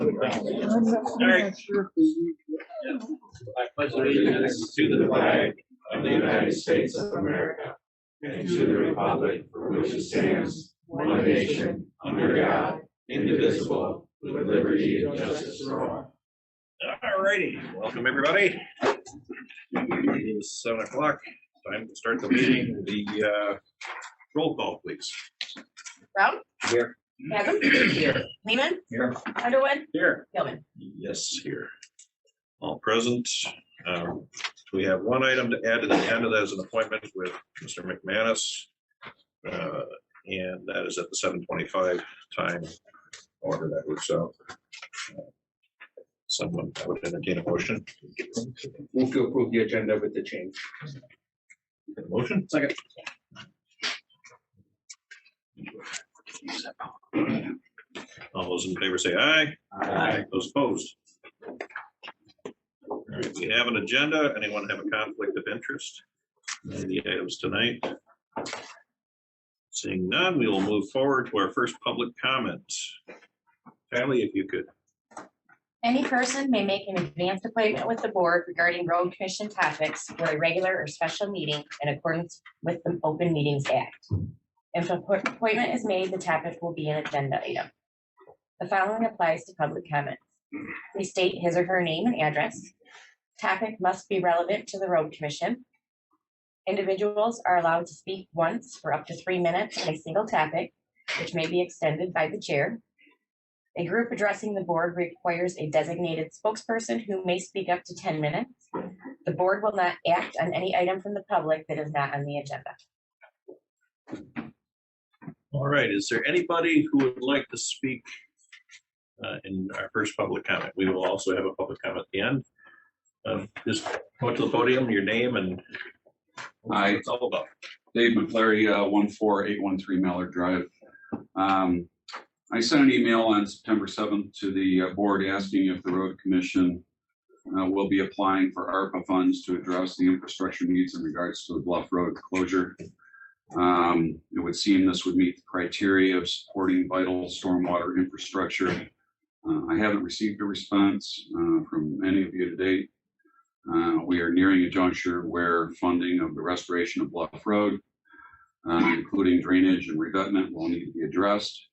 All right. I pledge allegiance to the flag of the United States of America and to the republic for which it stands, one nation, under God, indivisible, with liberty and justice for all. All righty, welcome everybody. It is 7 o'clock. Time to start the meeting. The roll call, please. Brown? Here. Adam? Here. Lehman? Here. Underwood? Here. Gilman? Yes, here. All present. We have one item to add to the agenda. That is an appointment with Mr. McManus. And that is at the 7:25 time order that works out. Someone would entertain a motion. Move to approve the agenda with the change. Motion? Second. All those in favor say aye. Aye. Those opposed? All right, we have an agenda. Anyone have a conflict of interest? Any of the items tonight? Seeing none, we will move forward to our first public comment. Sally, if you could. Any person may make an advanced appointment with the board regarding road commission topics for a regular or special meeting in accordance with the Open Meetings Act. If an appointment is made, the topic will be an agenda item. The following applies to public comments. Please state his or her name and address. Topic must be relevant to the road commission. Individuals are allowed to speak once for up to 3 minutes on a single topic, which may be extended by the chair. A group addressing the board requires a designated spokesperson who may speak up to 10 minutes. The board will not act on any item from the public that is not on the agenda. All right, is there anybody who would like to speak in our first public comment? We will also have a public comment at the end. Just go to the podium, your name and Hi, it's all about. Dave McClary, 14813 Mallard Drive. I sent an email on September 7th to the board asking if the road commission will be applying for ARPA funds to address the infrastructure needs in regards to the Bluff Road closure. It would seem this would meet the criteria of supporting vital stormwater infrastructure. I haven't received a response from any of you to date. We are nearing a juncture where funding of the restoration of Bluff Road, including drainage and revetment, will need to be addressed.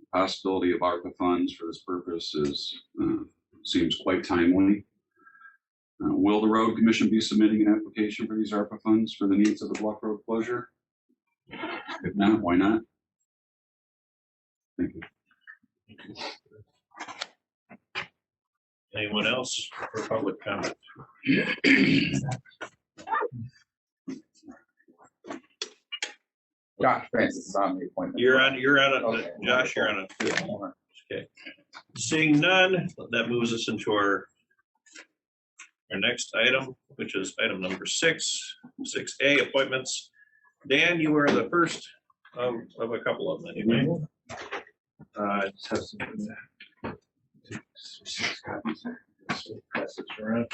The possibility of ARPA funds for this purpose seems quite timely. Will the road commission be submitting an application for these ARPA funds for the needs of the Bluff Road closure? If not, why not? Thank you. Anyone else for public comment? Josh Francis is on the appointment. You're on it, Okay. Josh, you're on it. Okay. Seeing none, that moves us into our next item, which is item number 6A, appointments. Dan, you are the first of a couple of them anyway. I just have some 6 copies there. So pass this around.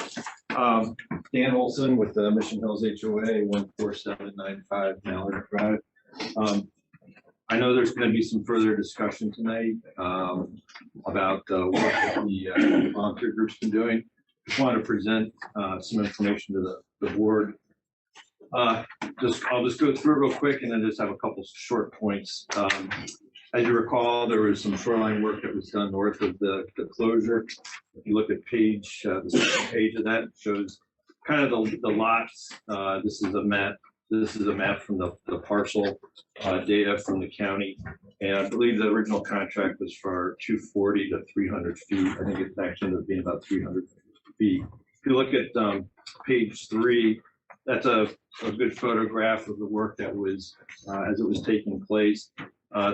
Dan Olson with the Mission Hills HOA, 14795 Mallard Drive. I know there's going to be some further discussion tonight about what the volunteer group's been doing. Just want to present some information to the board. I'll just go through it real quick and then just have a couple short points. As you recall, there was some shoreline work that was done north of the closure. If you look at the second page of that, it shows kind of the lots. This is a map. This is a map from the parcel data from the county. And I believe the original contract was for 240 to 300 feet. I think it actually ended up being about 300 feet. If you look at page 3, that's a good photograph of the work that was as it was taking place.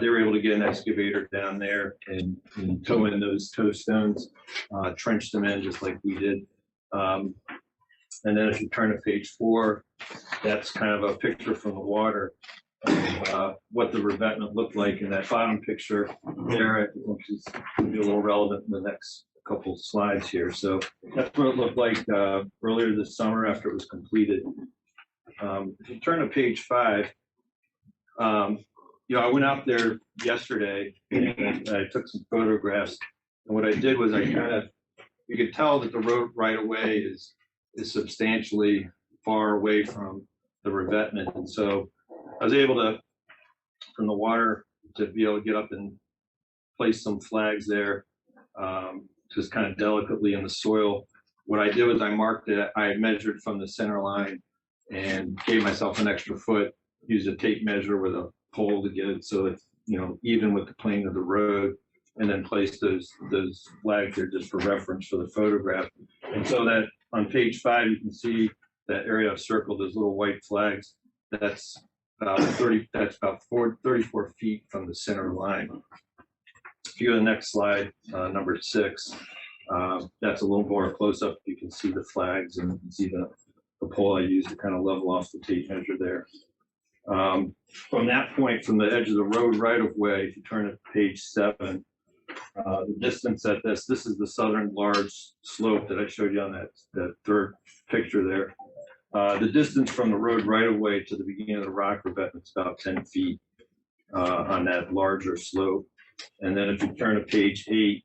They were able to get an excavator down there and tow in those toe stones, trench them in just like we did. And then if you turn to page 4, that's kind of a picture from the water of what the revetment looked like in that bottom picture there, which is going to be a little relevant in the next couple slides here. So that's what it looked like earlier this summer after it was completed. If you turn to page 5, I went out there yesterday and I took some photographs And what I did was you could tell that the road right away is substantially far away from the revetment. And so I was able to, from the water, to be able to get up and place some flags there, just kind of delicately in the soil. What I did was I marked it, I measured from the center line and gave myself an extra foot, used a tape measure with a pole to get it so it's, even with the plane of the road, and then placed those flags there just for reference for the photograph. And so that on page 5, you can see that area I've circled, those little white flags. That's about 34 feet from the center line. If you go to the next slide, number 6, that's a little more close up. You can see the flags and you can see the pole I used to kind of level off the tape measure there. From that point, from the edge of the road right of way, if you turn to page 7, the distance at this is the southern large slope that I showed you on that third picture there. The distance from the road right of way to the beginning of the rock revetment is about 10 feet on that larger slope. And then if you turn to page 8,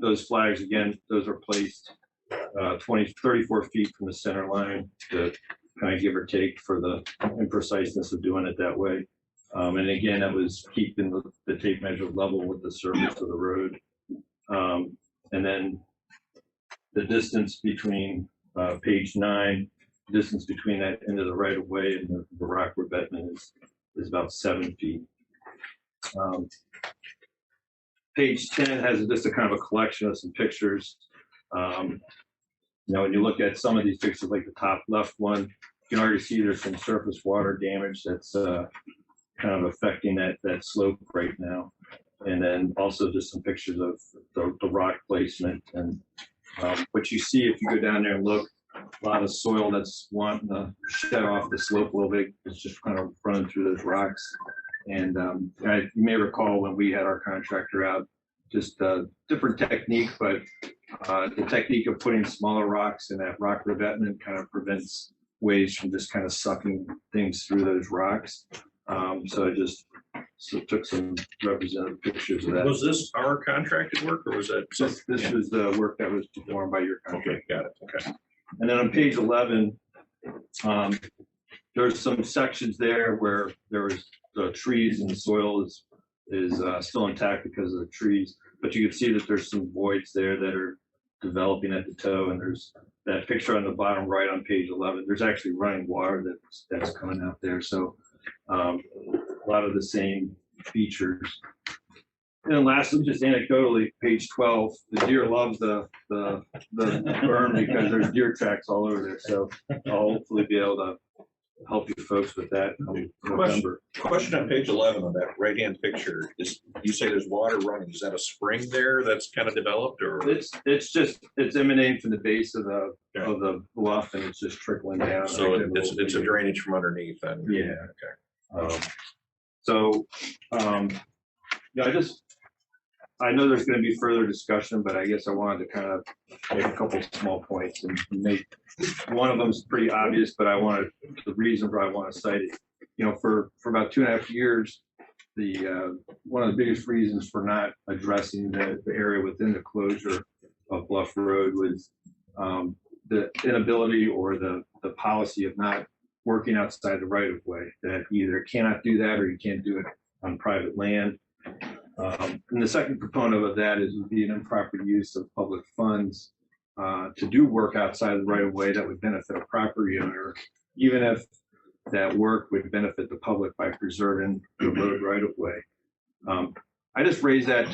those flags, again, those are placed 34 feet from the center line to kind of give or take for the impreciseness of doing it that way. And again, that was keeping the tape measure level with the surface of the road. And then the distance between page 9, distance between that end of the right of way and the rock revetment is about 7 feet. Page 10 has just a kind of a collection of some pictures. When you look at some of these pictures, like the top left one, you can already see there's some surface water damage that's kind of affecting that slope right now. And then also just some pictures of the rock placement. And what you see if you go down there and look, a lot of soil that's wanting to shed off the slope a little bit. It's just kind of running through those rocks. And you may recall when we had our contractor out, just a different technique, but the technique of putting smaller rocks in that rock revetment kind of prevents waves from just kind of sucking things through those rocks. So I just took some representative pictures of that. Was this our contracted work or was that? This was the work that was performed by your contractor. Okay, got it. Okay. And then on page 11, there's some sections there where there was the trees and the soil is still intact because of the trees, but you can see that there's some voids there that are developing at the toe, and there's that picture on the bottom right on page 11. There's actually running water that's coming out there, so a lot of the same features. And then lastly, just anecdotally, page 12, the deer love the berm because there's deer tracks all over there. So I'll hopefully be able to help you folks with that in November. Question on page 11 on that right-hand picture is, you say there's water running. Is that a spring there that's kind of developed, or? It's emanating from the base of the bluff, and it's just trickling down. So it's a drainage from underneath then. Yeah. Okay. I know there's going to be further discussion, but I guess I wanted to kind of make a couple small points and make one of them is pretty obvious, but the reason why I want to cite it. For about 2.5 years, one of the biggest reasons for not addressing the area within the closure of Bluff Road was the inability or the policy of not working outside the right of way, that you either cannot do that or you can't do it on private land. And the second component of that would be an improper use of public funds to do work outside the right of way that would benefit a property owner, even if that work would benefit the public by preserving the road right of way. I just raise that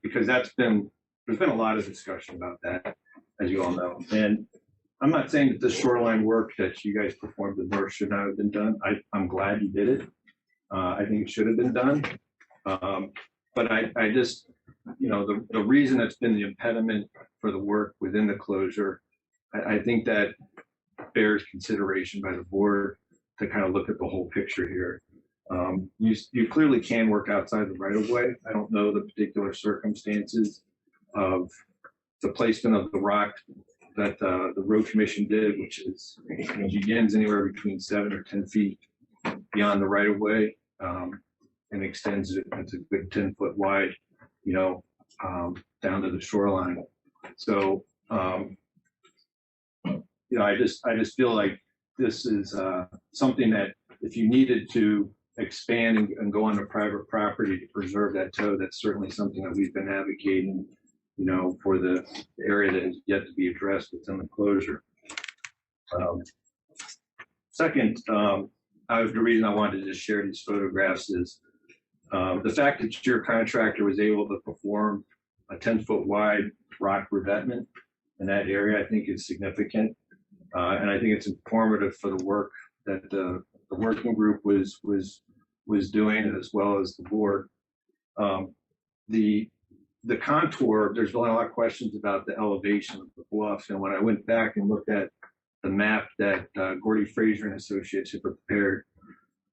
because there's been a lot of discussion about that, as you all know. And I'm not saying that the shoreline work that you guys performed in North should not have been done. I'm glad you did it. I think it should have been done. But I just, the reason that's been the impediment for the work within the closure, I think that bears consideration by the board to kind of look at the whole picture here. You clearly can work outside the right of way. I don't know the particular circumstances of the placement of the rock that the road commission did, which is begins anywhere between 7 or 10 feet beyond the right of way. And extends it, it's a good 10 foot wide. down to the shoreline. So, I just feel like this is something that if you needed to expand and go onto private property to preserve that tow, that's certainly something that we've been advocating, for the area that is yet to be addressed within the closure. Second, the reason I wanted to just share these photographs is the fact that your contractor was able to perform a 10-foot wide rock revetment in that area, I think is significant. And I think it's informative for the work that the working group was doing, as well as the board. The contour, there's been a lot of questions about the elevation of the bluff. And when I went back and looked at the map that Gordy Fraser and Associates had prepared,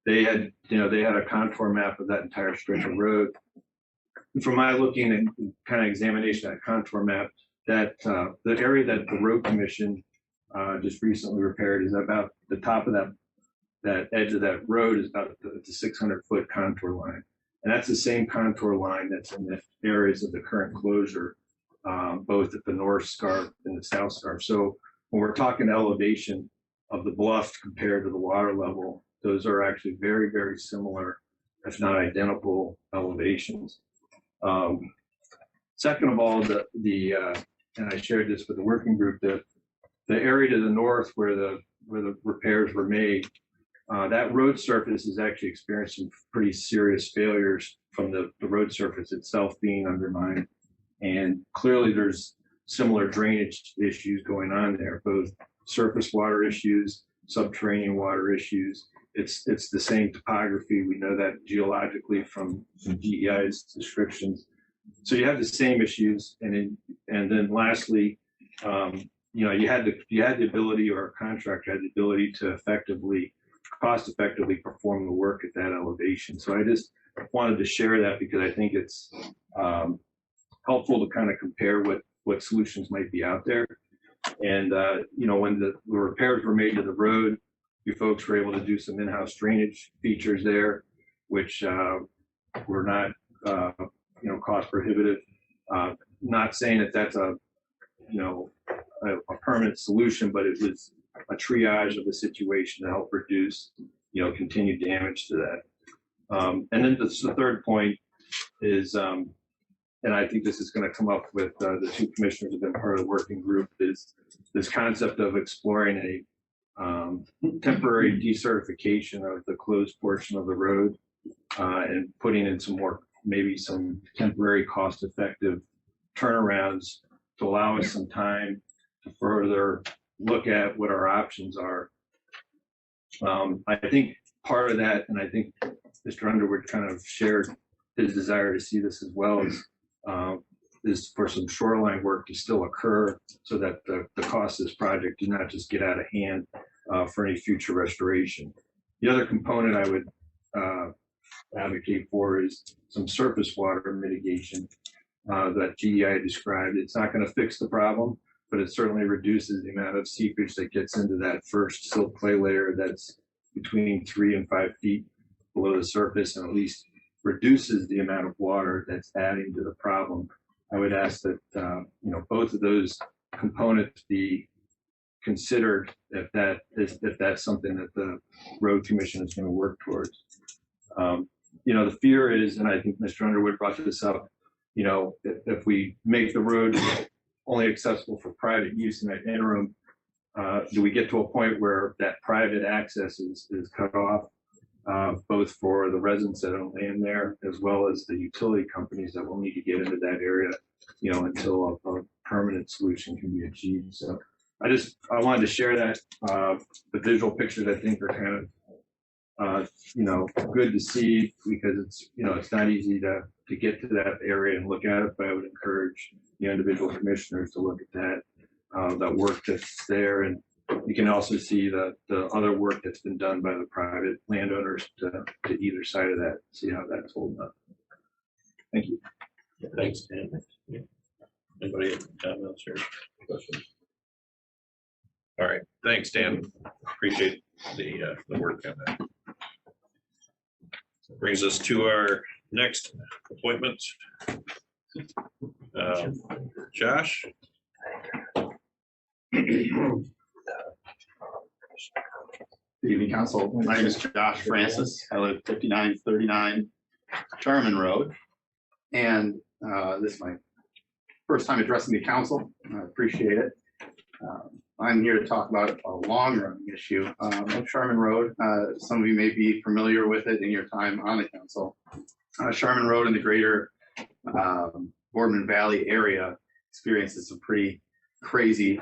they had a contour map of that entire stretch of road. And from my looking and kind of examination of that contour map, that the area that the road commission just recently repaired is about the top of that edge of that road is about the 600-foot contour line. And that's the same contour line that's in the areas of the current closure, both at the north scarp and the south scarp. So when we're talking elevation of the bluff compared to the water level, those are actually very, very similar, if not identical elevations. Second of all, and I shared this with the working group, the area to the north where the repairs were made, that road surface has actually experienced some pretty serious failures from the road surface itself being undermined. And clearly there's similar drainage issues going on there, both surface water issues, subterranean water issues. It's the same topography. We know that geologically from GEI's descriptions. So you have the same issues. And then lastly, you had the ability, or a contractor had the ability to cost effectively perform the work at that elevation. So I just wanted to share that because I think it's helpful to kind of compare what solutions might be out there. And when the repairs were made to the road, you folks were able to do some in-house drainage features there, which were not cost prohibitive. Not saying that that's a permanent solution, but it was a triage of the situation to help reduce, continued damage to that. And then the third point is, and I think this is going to come up with the two commissioners who have been part of the working group, is this concept of exploring a temporary decertification of the closed portion of the road and putting in maybe some temporary cost-effective turnarounds to allow us some time to further look at what our options are. I think part of that, and I think Mr. Underwood kind of shared his desire to see this as well, is for some shoreline work to still occur so that the cost of this project do not just get out of hand for any future restoration. The other component I would advocate for is some surface water mitigation that GEI described. It's not going to fix the problem, but it certainly reduces the amount of seepage that gets into that first silt clay layer that's between 3 and 5 feet below the surface, and at least reduces the amount of water that's adding to the problem. I would ask that both of those components be considered if that's something that the road commission is going to work towards. The fear is, and I think Mr. Underwood brought this up, if we make the road only accessible for private use in that interim, do we get to a point where that private access is cut off, both for the residents that own land there, as well as the utility companies that will need to get into that area, until a permanent solution can be achieved. So I wanted to share that. The visual pictures I think are kind of good to see, because it's not easy to get to that area and look at it, but I would encourage the individual commissioners to look at that work that's there. And you can also see the other work that's been done by the private landowners to either side of that, see how that's holding up. Thank you. Thanks, Dan. Anybody have comments or questions? All right, thanks, Dan. Appreciate the work on that. Brings us to our next appointment. Josh? Good evening, council. My name is Josh Francis. I live 5939 Sharman Road. And this is my first time addressing the council. I appreciate it. I'm here to talk about a long-running issue of Sharman Road. Some of you may be familiar with it in your time on the council. Sharman Road in the greater Boardman Valley area experiences some pretty crazy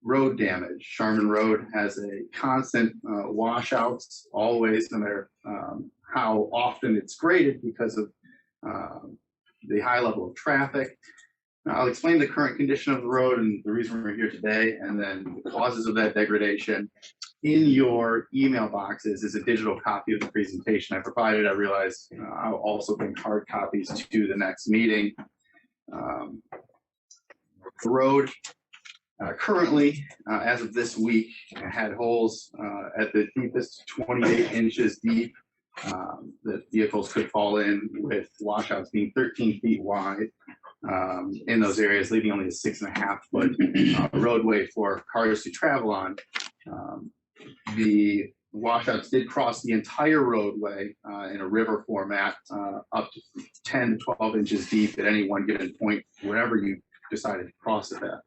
road damage. Sharman Road has a constant washouts always, no matter how often it's graded because of the high level of traffic. I'll explain the current condition of the road and the reason we're here today, and then the causes of that degradation. In your email boxes is a digital copy of the presentation I provided. I realize I'll also bring hard copies to the next meeting. The road currently, as of this week, had holes at the deepest 28 inches deep that vehicles could fall in, with washouts being 13 feet wide in those areas, leaving only a 6.5 foot roadway for cars to travel on. The washouts did cross the entire roadway in a river format, up to 10 to 12 inches deep at any one given point, wherever you decided to cross it at.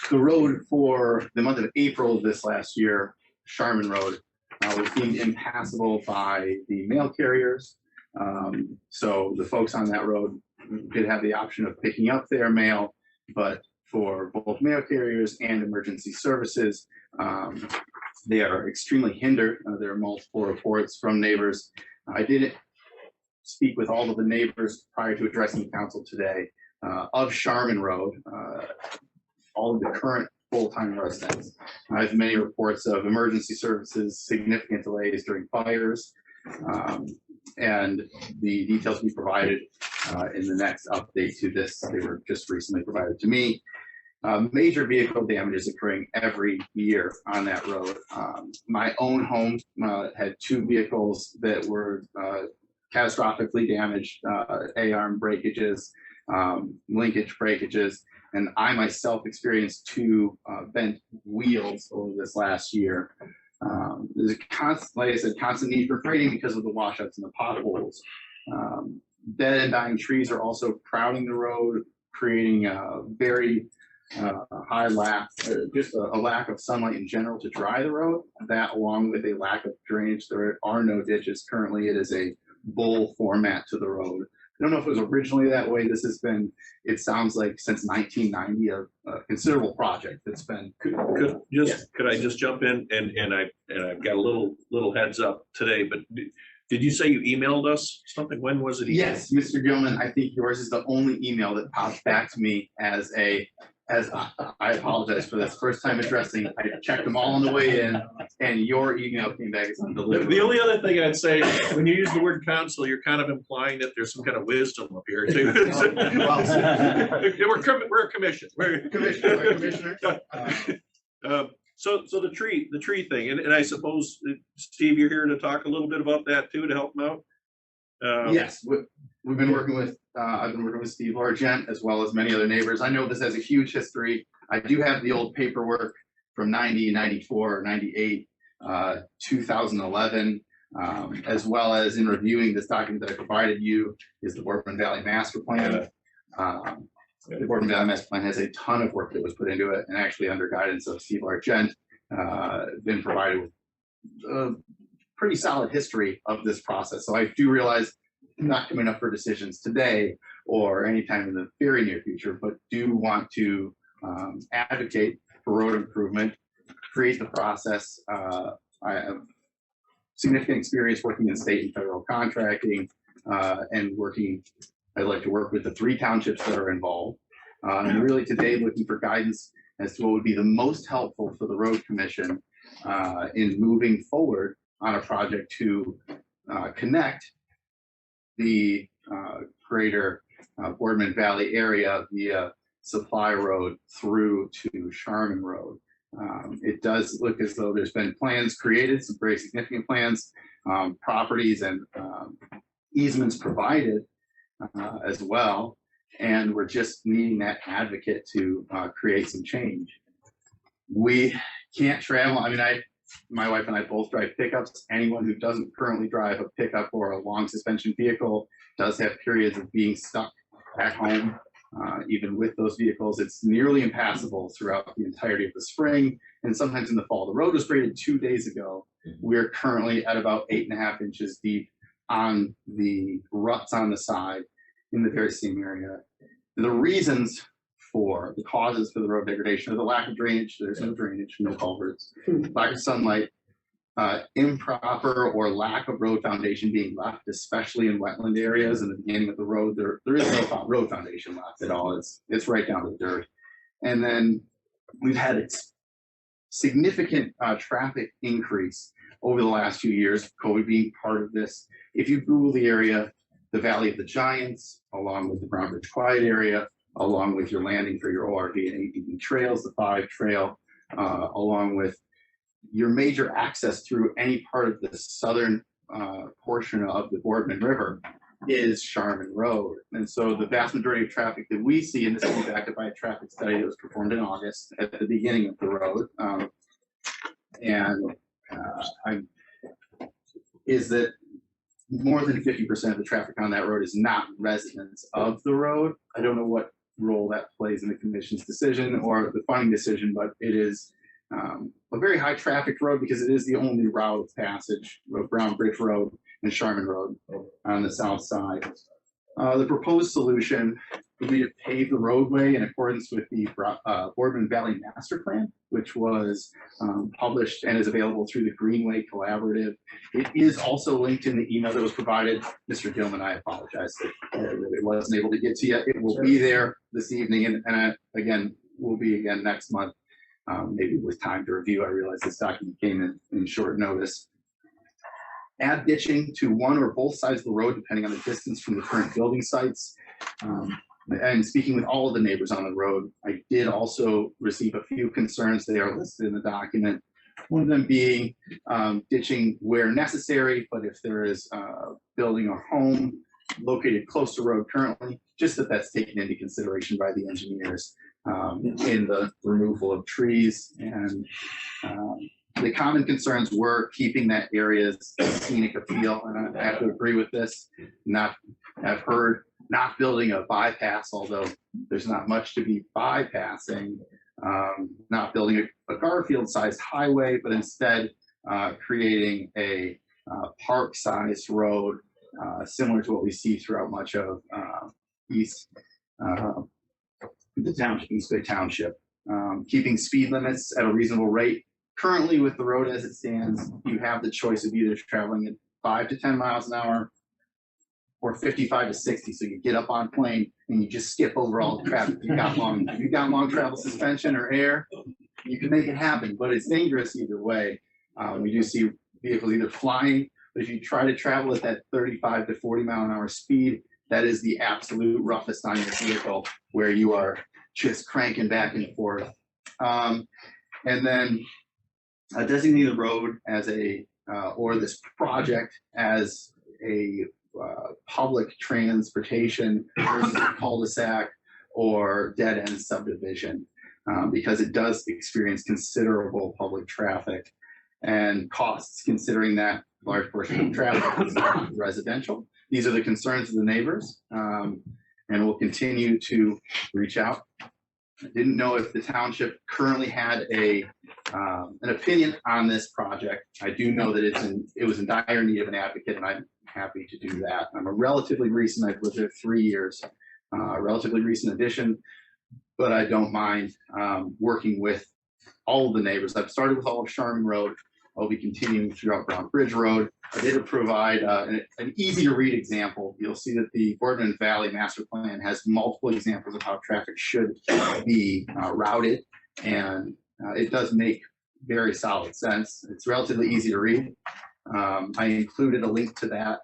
The road for the month of April of this last year, Sharman Road, was deemed impassable by the mail carriers. So the folks on that road did have the option of picking up their mail, but for both mail carriers and emergency services, they are extremely hindered. There are multiple reports from neighbors. I didn't speak with all of the neighbors prior to addressing the council today of Sharman Road, all of the current full-time residents. I have many reports of emergency services, significant delays during fires, and the details we provided in the next update to this, they were just recently provided to me. Major vehicle damage is occurring every year on that road. My own home had 2 vehicles that were catastrophically damaged, A-arm breakages, linkage breakages, and I myself experienced 2 bent wheels over this last year. There's a constant, like I said, constant need for grading because of the washouts and the potholes. Dead and dying trees are also crowding the road, creating a very high lack, just a lack of sunlight in general to dry the road. That, along with a lack of drainage, there are no ditches. Currently, it is a bowl format to the road. I don't know if it was originally that way. This has been, it sounds like, since 1990, a considerable project that's been. Could I just jump in, and I've got a little heads up today, but did you say you emailed us something? When was it? Yes, Mr. Gilman, I think yours is the only email that pops back to me as I apologize for this, first time addressing. I checked them all on the way in, and your email came back as undeliverable. The only other thing I'd say, when you use the word council, you're kind of implying that there's some kind of wisdom up here too. We're a commission. We're a commissioner. So the tree thing, and I suppose, Steve, you're here to talk a little bit about that too, to help them out. Yes, we've been working with, I've been working with Steve Largent as well as many other neighbors. I know this has a huge history. I do have the old paperwork from 90, 94, 98, 2011, as well as in reviewing this document that I provided you is the Boardman Valley Master Plan. The Boardman Valley Master Plan has a ton of work that was put into it, and actually under guidance of Steve Largent, been provided with a pretty solid history of this process. So I do realize I'm not coming up for decisions today or anytime in the very near future, but do want to advocate for road improvement, create the process. I have significant experience working in state and federal contracting, and I'd like to work with the 3 townships that are involved. And really today looking for guidance as to what would be the most helpful for the road commission in moving forward on a project to connect the greater Boardman Valley area via Supply Road through to Sharman Road. It does look as though there's been plans created, some very significant plans, properties and easements provided as well. And we're just needing that advocate to create some change. We can't travel. I mean, my wife and I both drive pickups. Anyone who doesn't currently drive a pickup or a long suspension vehicle does have periods of being stuck at home. Even with those vehicles, it's nearly impassable throughout the entirety of the spring and sometimes in the fall. The road was graded 2 days ago. We're currently at about 8.5 inches deep on the ruts on the side in the very same area. The reasons for the causes for the road degradation are the lack of drainage. There's no drainage, no culverts, lack of sunlight, improper or lack of road foundation being left, especially in wetland areas. In the beginning of the road, there is no road foundation left at all. It's right down to the dirt. And then we've had a significant traffic increase over the last few years, COVID being part of this. If you Google the area, the Valley of the Giants, along with the Brown Ridge Quiet area, along with your landing for your ORV and ATV trails, the 5 trail, along with your major access through any part of the southern portion of the Boardman River is Heron Road. And so the vast majority of traffic that we see, and this is backed up by a traffic study that was performed in August at the beginning of the road, is that more than 50% of the traffic on that road is not residents of the road. I don't know what role that plays in the commission's decision or the funding decision, but it is a very high traffic road because it is the only route of passage of Brown Bridge Road and Heron Road on the south side. The proposed solution would be to pave the roadway in accordance with the Boardman Valley Master Plan, which was published and is available through the Greenway Collaborative. It is also linked in the email that was provided. Mr. Gilman, I apologize that it wasn't able to get to you. It will be there this evening, and again, will be again next month, maybe with time to review. I realize this document came in short notice. Add ditching to one or both sides of the road, depending on the distance from the current building sites. And speaking with all of the neighbors on the road, I did also receive a few concerns. They are listed in the document. One of them being ditching where necessary, but if there is building a home located close to road currently, just that's taken into consideration by the engineers in the removal of trees. And the common concerns were keeping that area's scenic appeal, and I have to agree with this. I've heard not building a bypass, although there's not much to be bypassing, not building a Garfield-sized highway, but instead creating a park-sized road similar to what we see throughout much of East Bay Township. Keeping speed limits at a reasonable rate. Currently, with the road as it stands, you have the choice of either traveling at 5 to 10 miles an hour or 55 to 60. So you get up on plane and you just skip over all the traffic. If you got long travel suspension or air, you can make it happen, but it's dangerous either way. We do see vehicles either flying, but if you try to travel at that 35 to 40 mile an hour speed, that is the absolute roughest on your vehicle, where you are just cranking back and forth. And then designating the road as or this project as a public transportation versus a cul-de-sac or dead-end subdivision, because it does experience considerable public traffic and costs, considering that large portion of traffic is not residential. These are the concerns of the neighbors, and we'll continue to reach out. I didn't know if the township currently had an opinion on this project. I do know that it was in dire need of an advocate, and I'm happy to do that. I'm a relatively recent, I've lived there 3 years, relatively recent addition, but I don't mind working with all of the neighbors. I've started with all of Heron Road. I'll be continuing throughout Brown Bridge Road. I did provide an easy to read example. You'll see that the Boardman Valley Master Plan has multiple examples of how traffic should be routed, and it does make very solid sense. It's relatively easy to read. I included a link to that.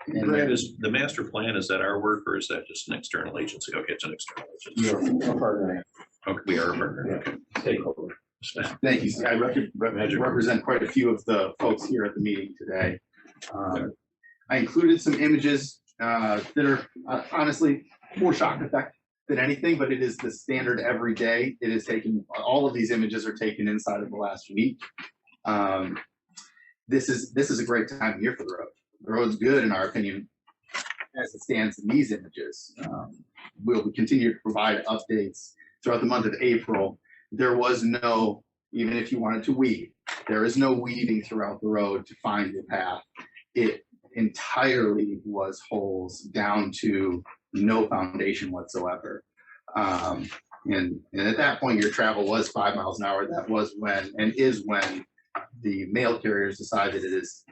And Brad, is the master plan, is that our work or is that just an external agency? Okay, it's an external agency. You're a partner. Okay, we are a partner. Okay. Stakeholder. thank you. I represent quite a few of the folks here at the meeting today. I included some images that are honestly more shock effect than anything, but it is the standard every day. It is taken, all of these images are taken inside of the last week. This is a great time of year for the road. The road's good in our opinion as it stands in these images. We'll continue to provide updates throughout the month of April. There was no, even if you wanted to weave, there is no weaving throughout the road to find your path. It entirely was holes down to no foundation whatsoever. And at that point, your travel was 5 miles an hour. That was when, and is when, the mail carriers decided it's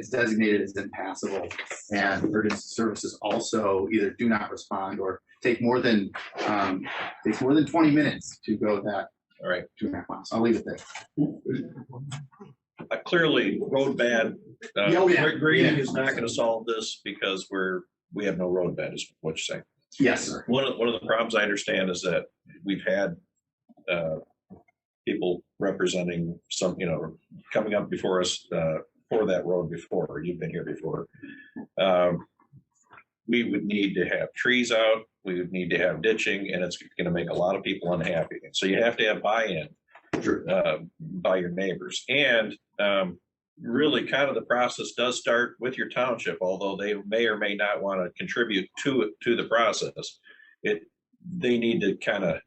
designated as impassable, and emergency services also either do not respond or take more than 20 minutes to go that. All right. 2.5 miles. I'll leave it there. Clearly, road bed, Oh, yeah. grading Yeah. is not going to solve this because we have no road bed, is what you're saying. Yes, sir. One of the problems I understand is that we've had people representing some, coming up before us for that road before. You've been here before. We would need to have trees out. We would need to have ditching, and it's going to make a lot of people unhappy. So you have to have buy-in by your neighbors. And really kind of the process does start with your township, although they may or may not want to contribute to the process. They need to kind of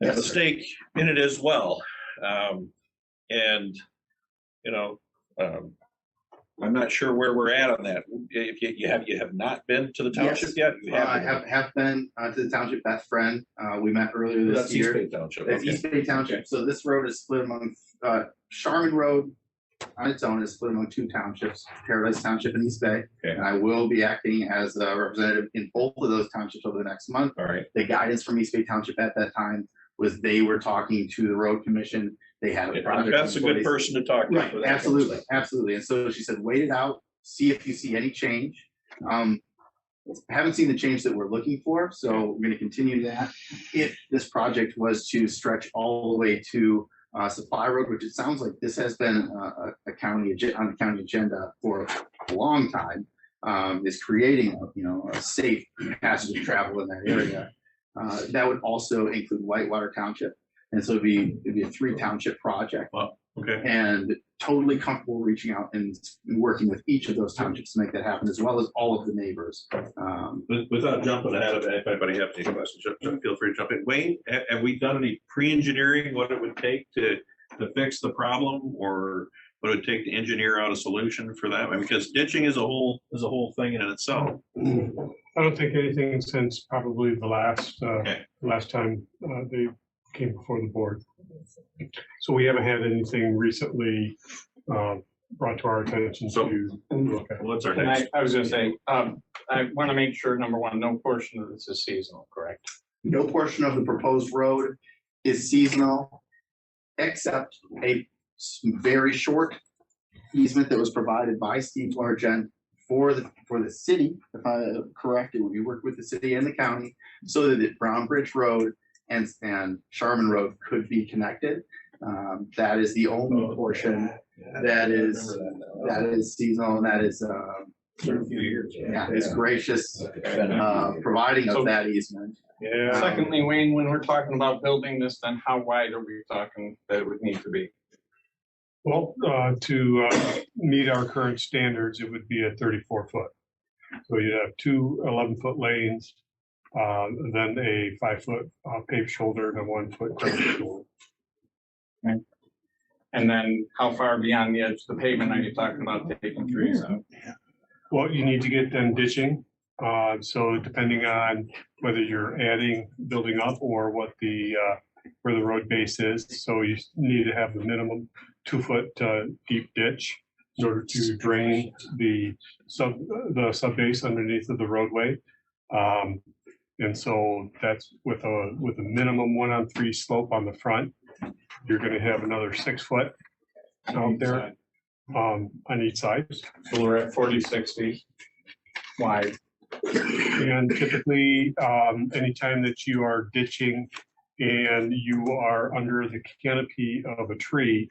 have a stake in it as well. I'm not sure where we're at on that. If you have not been to the township yet? You I have been to the township. Best friend. We met earlier this That's year. East Bay Township. That's Okay. East Bay Township. So this road is split among Heron Road on its own is split among two townships, Paradise Township and East Bay. Okay. And I will be acting as a representative in both of those townships over the next month. All right. The guidance from East Bay Township at that time was they were talking to the road commission. They had a project. That's a good person to talk to. Right, for that absolutely, kind of absolutely. And so she said, wait it out, see if you see any change. Haven't seen the change that we're looking for, so we're going to continue that. If this project was to stretch all the way to Supply Road, which it sounds like this has been a county on the county agenda for a long time, is creating a safe passage of travel in that area. That would also include Whitewater Township, and so it'd be a 3 township project. Wow. Okay. And totally comfortable reaching out and working with each of those townships to make that happen, as well as all of the neighbors. Without jumping ahead of it, if anybody has any questions, feel free to jump in. Wayne, have we done any pre-engineering, what it would take to fix the problem, or what it would take to engineer out a solution for that? I mean, because ditching is a whole thing in itself. I don't think anything since probably the last time they came before the board. So we haven't had anything recently brought to our attention to look at. What's our next? I was going to say, I want to make sure, number one, no portion of this is seasonal, correct? No portion of the proposed road is seasonal, except a very short easement that was provided by Steve Largent for the city, if I'm correct. It would be worked with the city and the county so that the Brown Bridge Road and Sharman Road could be connected. That is the only portion that is seasonal, and that is A few years. is gracious providing of that easement. Yeah. Secondly, Wayne, when we're talking about building this, then how wide are we talking that it would need to be? Well, to meet our current standards, it would be a 34-foot. So you'd have 2 11-foot lanes, then a 5-foot paved shoulder and a 1-foot curved shoulder. Okay. And then how far beyond the edge of the pavement are you talking about taking trees out? Well, you need to get them ditching. So depending on whether you're adding, building up, or what where the road base is. So you need to have the minimum 2-foot deep ditch in order to drain the sub base underneath of the roadway. And so that's with a minimum 1-on-3 slope on the front. You're going to have another 6 foot out there on each side. So we're at 40-60 wide. And typically, anytime that you are ditching and you are under the canopy of a tree,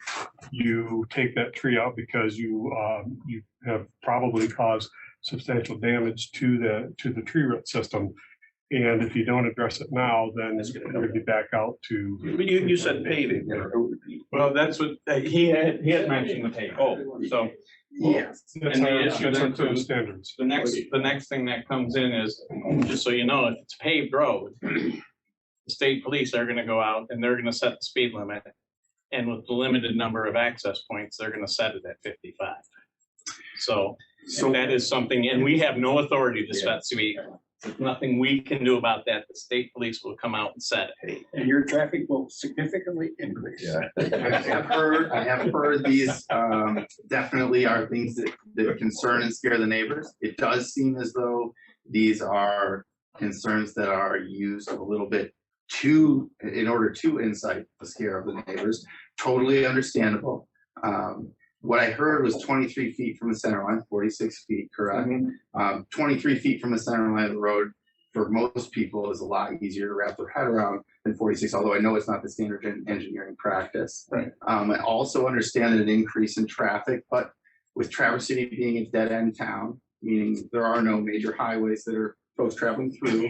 you take that tree out because you have probably caused substantial damage to the tree root system. And if you don't address it now, then you're going to be back out to. You said paving. Well, that's what, he had mentioned the paving. Oh, So. Yes. That's And the our, issue that's our then current too, standards. the next thing that comes in is, just so you know, if it's paved road, the state police are gonna go out and they're gonna set the speed limit. And with the limited number of access points, they're gonna set it at 55. So that is something, and we have no authority to set speed. There's nothing we can do about that. The state police will come out and set it. And your traffic will significantly increase. Yeah. I have heard these definitely are things that concern and scare the neighbors. It does seem as though these are concerns that are used a little bit in order to incite the scare of the neighbors. Totally understandable. What I heard was 23 feet from the center line, 46 feet, correct? 23 feet from the center line of the road for most people is a lot easier to wrap their head around than 46, although I know it's not the standard engineering practice. Right. I also understand an increase in traffic, but with Traverse City being a dead end town, meaning there are no major highways that are folks traveling through,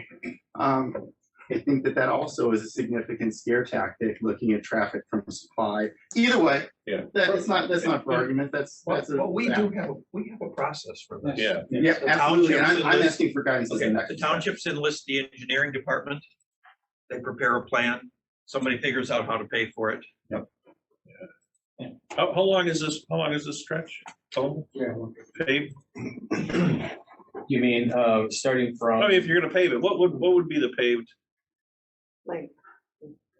I think that also is a significant scare tactic, looking at traffic from supply. Either way, Yeah. that's not for argument. That's Well, we have a process for this. Yeah. yeah, The absolutely. And townships I'm enlist- asking for guidance. as the Okay, next the step. townships enlist the engineering department. They prepare a plan. Somebody figures out how to pay for it. How long is this stretch? Total paved? You mean, starting from? I mean, if you're gonna pave it, what would be the paved?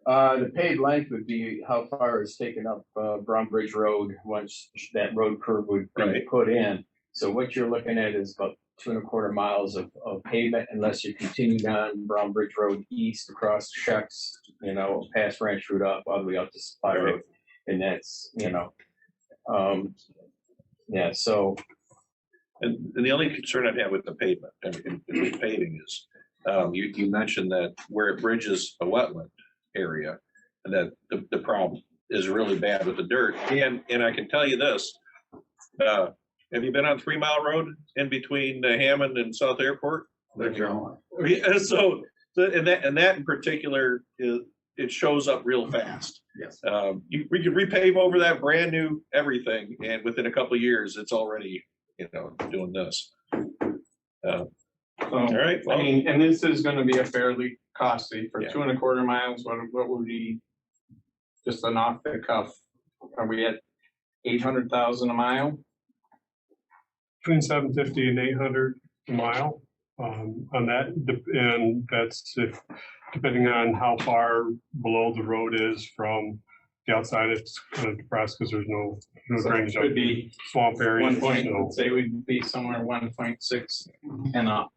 The paved length would be how far is taken up, Brown Bridge Road once that road curve would be Right. put in. So what you're looking at is about 2.25 miles of pavement, unless you continue down Brown Bridge Road east across Shucks, past Ranch Route up, all the way up to Supply Right. Road. And that's, yeah, so. And the only concern I'd have with the pavement and the paving is, you mentioned that where it bridges a wetland area, and that the problem is really bad with the dirt. And I can tell you this, have you been on 3 Mile Road in between Hammond and South Airport? Yeah, so and that in particular, it shows up real fast. Yes. We could repave over that brand new everything, and within a couple of years, it's already, doing this. All right. I Well, mean, and this is gonna be a fairly costly for Yeah. 2.25 miles. What would be just an off the cuff? Are we at 800,000 a mile? Between 750 and 800 a mile on that, and that's depending on how far below the road is from the outside. It's kind of depressed because there's no So drainage it on would be swamp areas. 1 point, so- let's say we'd be somewhere 1.6 and up.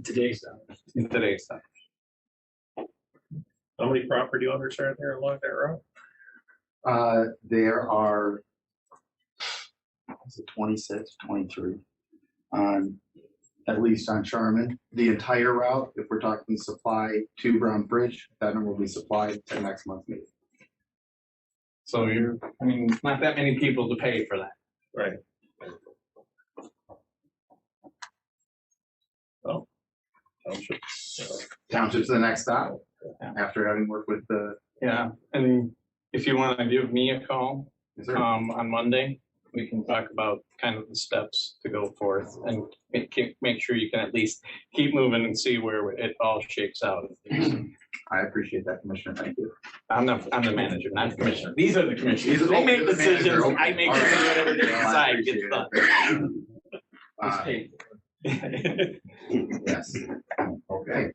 Today's time. In today's time. how many property owners are there along that road? There are 26, 23 on, at least on Sherman. The entire route, if we're talking supply to Brown Bridge, that number will be supplied to next month's meeting. So not that many people to pay for that. Right. Oh. Township. Township's the next stop, after having worked with the, Yeah, and if you want to give me a call, is there- on Monday, we can talk about kind of the steps to go forth and make sure you can at least keep moving and see where it all shakes out. I appreciate that, Commissioner, thank you. I'm the manager, not the commissioner. These are the commissioners. These are- They make you're the manager, decisions. okay. I make All sure right. whatever they Well, I decide appreciate gets done. Yes, okay.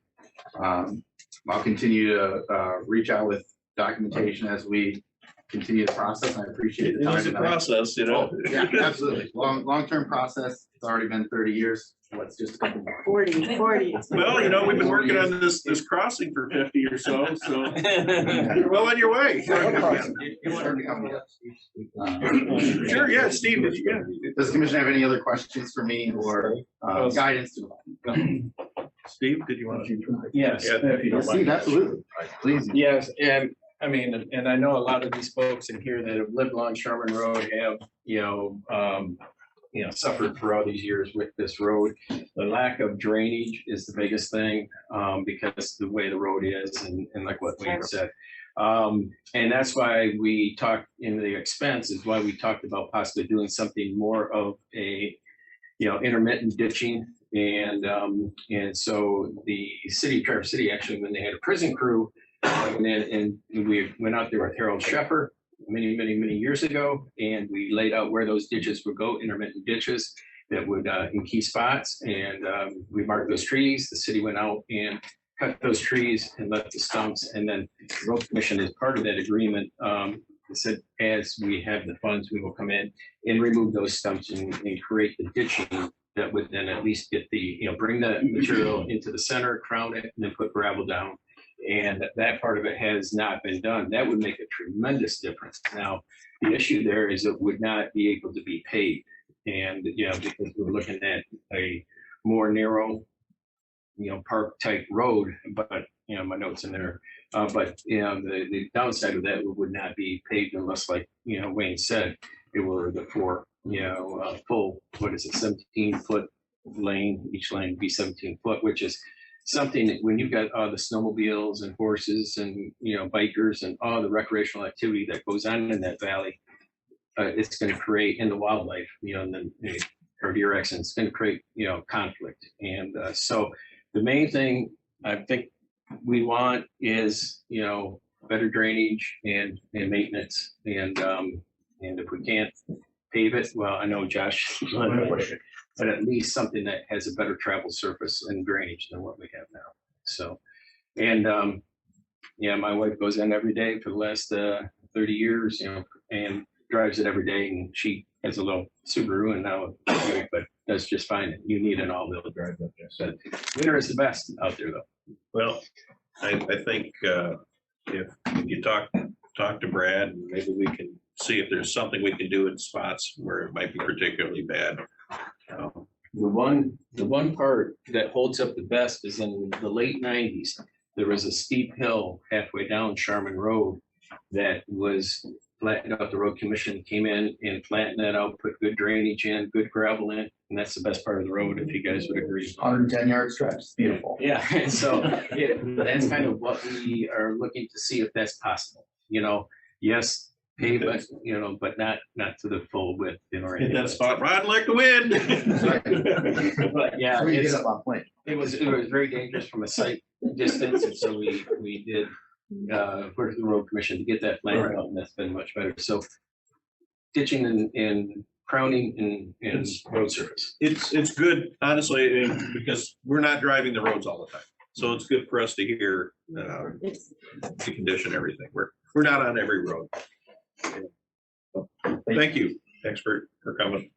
I'll continue to reach out with documentation as we continue the process. I appreciate the It time. was a tonight. process, Oh, yeah, absolutely. Long-term process. It's already been 30 years. Let's just. 40. Well, we've been working on this crossing for 50 or so, you're well on your way. Sure, yeah, Steve, did you, Does the commission have any other questions for me or guidance? Steve, did you want to? Yes. Yeah, if you don't mind. Steve, absolutely. Please. Yes, and I mean, and I know a lot of these folks in here that have lived along Sherman Road have, suffered for all these years with this road. The lack of drainage is the biggest thing, because the way the road is and like what Wayne said. And that's why we talked in the expense is why we talked about possibly doing something more of a, intermittent ditching. And so the city, Traverse City, actually, when they had a prison crew, and we went out there with Harold Sheffer many years ago, and we laid out where those ditches would go, intermittent ditches that would in key spots, and we marked those trees. The city went out and cut those trees and left the stumps, and then the road commission, as part of that agreement, said as we have the funds, we will come in and remove those stumps and create the ditching that would then at least get the, bring the material into the center, crown it, and then put gravel down. And that part of it has not been done. That would make a tremendous difference. Now, the issue there is it would not be able to be paved. And, because we're looking at a more narrow, park type road, but, my notes in there. But, the downside of that would not be paved unless, like, Wayne said, it were the four, full, 17-foot lane, each lane be 17 foot, which is something that when you've got the snowmobiles and horses and, bikers and all the recreational activity that goes on in that valley, it's going to create in the wildlife, and then or deer accidents, it's going to create, conflict. And so the main thing I think we want is, better drainage and maintenance. And if we can't pave it, well, I know Josh, but at least something that has a better travel surface and drainage than what we have now. So, and my wife goes in every day for the last 30 years, and drives it every day, and she has a little Subaru and now, but that's just fine. You need an all-wheel drive up there. So winter is the best out there, though. Well, I think if you talk to Brad, maybe we can see if there's something we can do in spots where it might be particularly bad. The one part that holds up the best is in the late 90s. There was a steep hill halfway down Sharman Road that was flattened out. The road commission came in and flattened that out, put good drainage in, good gravel in, and that's the best part of the road, if you guys would agree. 110-yard stretch, beautiful. Yeah, and so that's kind of what we are looking to see if that's possible. Yes, pave it, but not to the full width. Hit that spot, ride like the wind. But yeah, We get up on plane. it was very dangerous from a sight distance, and so we did work with the road commission to get that flattened out, and that's been much better. So ditching and crowning and road surface. It's good, honestly, because we're not driving the roads all the time. So it's good for us to hear the condition, everything. We're not on every road. Thank you. Thanks for coming.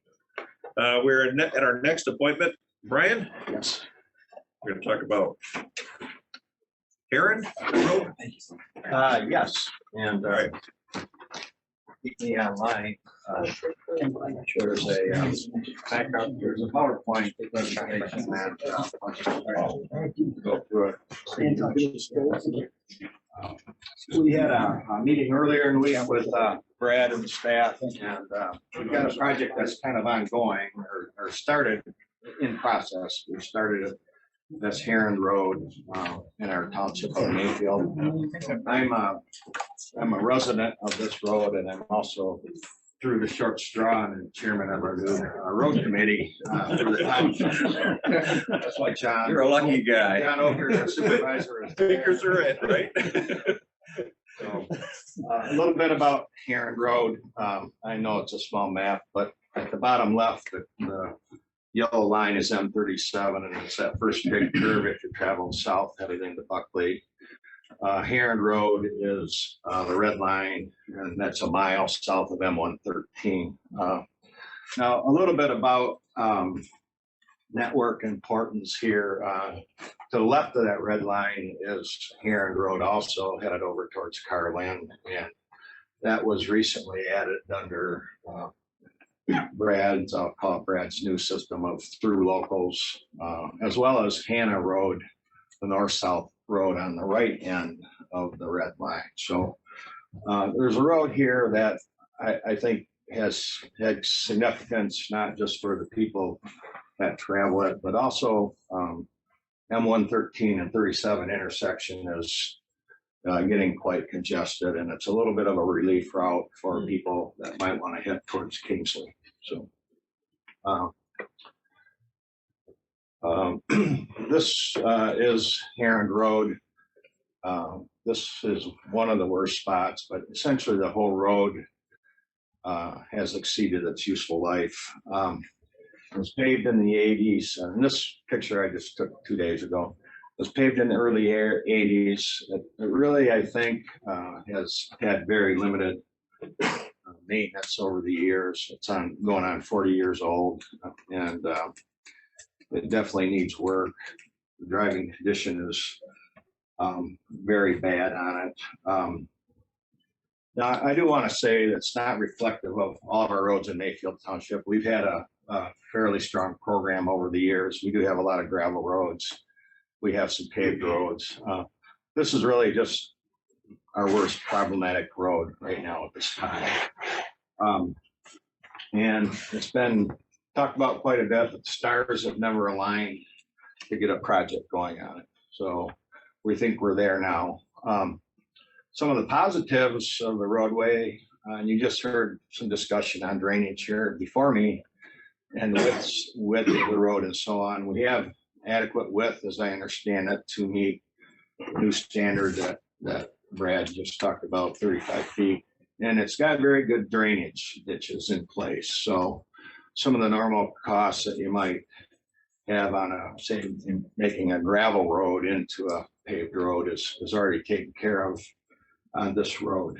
We're at our next appointment. Brian? Yes. We're going to talk about Heron Road. Yes, and keep me online. There's a backup, there's a PowerPoint presentation that go through it. We had a meeting earlier in the week with Brad and the staff, and we've got a project that's kind of ongoing or started in process. We started it. That's Heron Road in our township of Mayfield. I'm a resident of this road, and I'm also through the short straw and chairman of our new road committee through the township. That's why John. You're a lucky guy. John Oker, the supervisor. Fingers are in, right? So, a little bit about Heron Road. I know it's a small map, but at the bottom left, the yellow line is M37, and it's that first big curve if you're traveling south headed into Buckley. Heron Road is the red line, and that's a mile south of M113. Now, a little bit about network importance here. To the left of that red line is Heron Road, also headed over towards Carlin, and that was recently added under Brad's, I'll call it Brad's new system of through locals, as well as Hannah Road, the north-south road on the right end of the red line. So there's a road here that I think has had significance, not just for the people that travel it, but also M113 and 37 intersection is getting quite congested, and it's a little bit of a relief route for people that might want to head towards Kingsley. So this is Heron Road. This is one of the worst spots, but essentially the whole road has exceeded its useful life. It was paved in the 80s, and this picture I just took 2 days ago. It was paved in the early 80s. It really, I think, has had very limited maintenance over the years. It's going on 40 years old, and it definitely needs work. The driving condition is very bad on it. Now, I do want to say that's not reflective of all of our roads in Mayfield Township. We've had a fairly strong program over the years. We do have a lot of gravel roads. We have some paved roads. This is really just our worst problematic road right now at this time. And it's been talked about quite a bit, but the stars have never aligned to get a project going on it. So we think we're there now. Some of the positives of the roadway, and you just heard some discussion on drainage here before me, and width of the road and so on. We have adequate width, as I understand it, to meet the new standard that Brad just talked about, 35 feet. And it's got very good drainage ditches in place. So some of the normal costs that you might have on say, making a gravel road into a paved road is already taken care of on this road.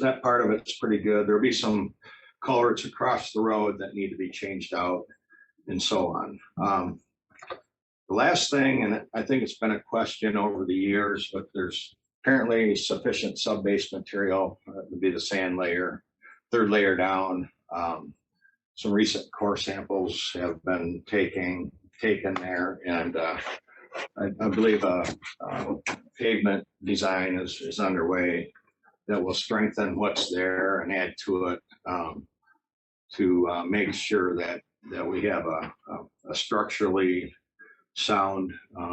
That part of it's pretty good. There'll be some culverts across the road that need to be changed out and so on. The last thing, and I think it's been a question over the years, but there's apparently sufficient sub-base material to be the sand layer, third layer down. Some recent core samples have been taken there, and I believe a pavement design is underway that will strengthen what's there and add to it to make sure that we have a structurally sound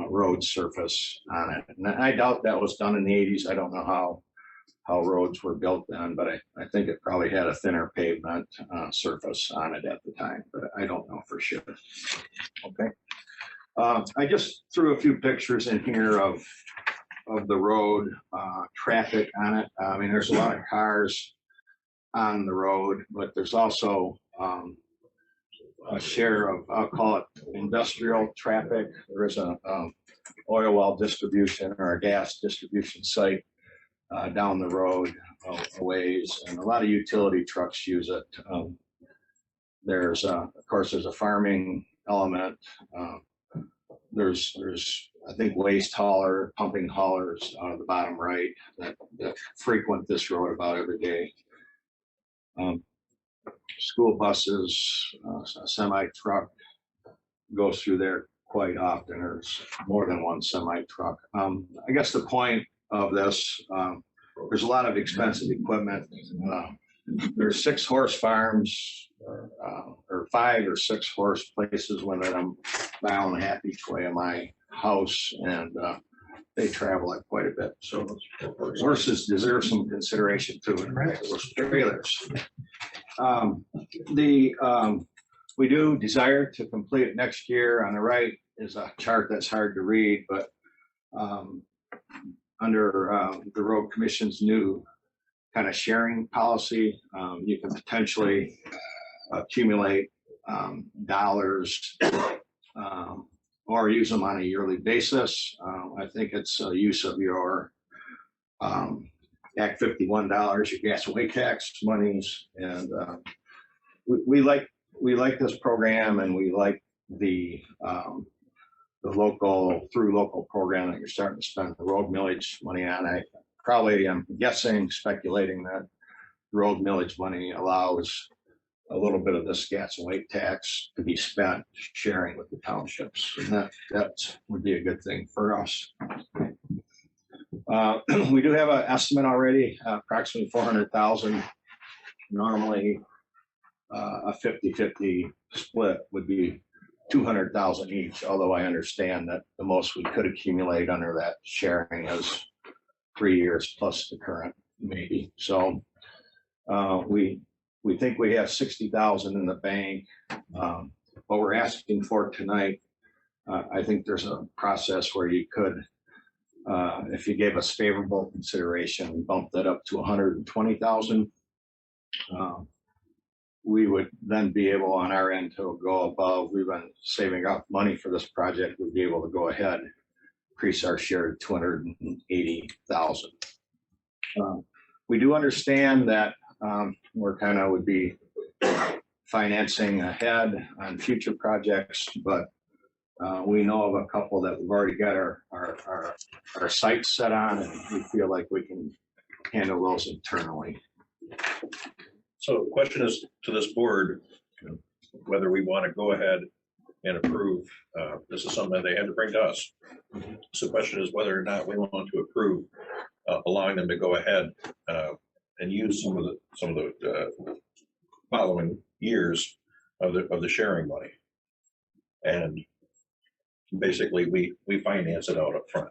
road surface on it. And I doubt that was done in the 80s. I don't know how roads were built then, but I think it probably had a thinner pavement surface on it at the time, but I don't know for sure. Okay. I just threw a few pictures in here of the road, traffic on it. I mean, there's a lot of cars on the road, but there's also a share of, I'll call it industrial traffic. There is a oil well distribution or a gas distribution site down the road a ways, and a lot of utility trucks use it. There's of course, there's a farming element. There's I think waste hauler, pumping haulers on the bottom right that frequent this road about every day. School buses, a semi truck goes through there quite often. There's more than one semi truck. I guess the point of this, there's a lot of expensive equipment. There's 6 horse farms or 5 or 6 horse places within a mile and a half each way of my house, and they travel it quite a bit. So horses deserve some consideration too. Those trailers. We do desire to complete it next year. On the right is a chart that's hard to read, but under the Road Commission's new kind of sharing policy, you can potentially accumulate dollars or use them on a yearly basis. I think it's a use of your Act 51 dollars, your gas and weight tax monies, and we like this program, and we like the local program that you're starting to spend the road millage money on. I'm guessing, speculating that road millage money allows a little bit of this gas and weight tax to be spent sharing with the townships, and that would be a good thing for us. We do have an estimate already, approximately $400,000 normally a 50-50 split would be 200,000 each, although I understand that the most we could accumulate under that sharing is 3 years plus the current maybe. So we think we have 60,000 in the bank. What we're asking for tonight, I think there's a process where you could, if you gave us favorable consideration, bump that up to 120,000. We would then be able on our end to go above. We've been saving up money for this project. We'd be able to go ahead, increase our share to 280,000. We do understand that we're kind of would be financing ahead on future projects, but we know of a couple that we've already got our sights set on, and we feel like we can handle those internally. So the question is to this board, whether we want to go ahead and approve. This is something they had to bring to us. So the question is whether or not we want to approve allowing them to go ahead and use some of the following years of the sharing money. And basically we finance it out up front.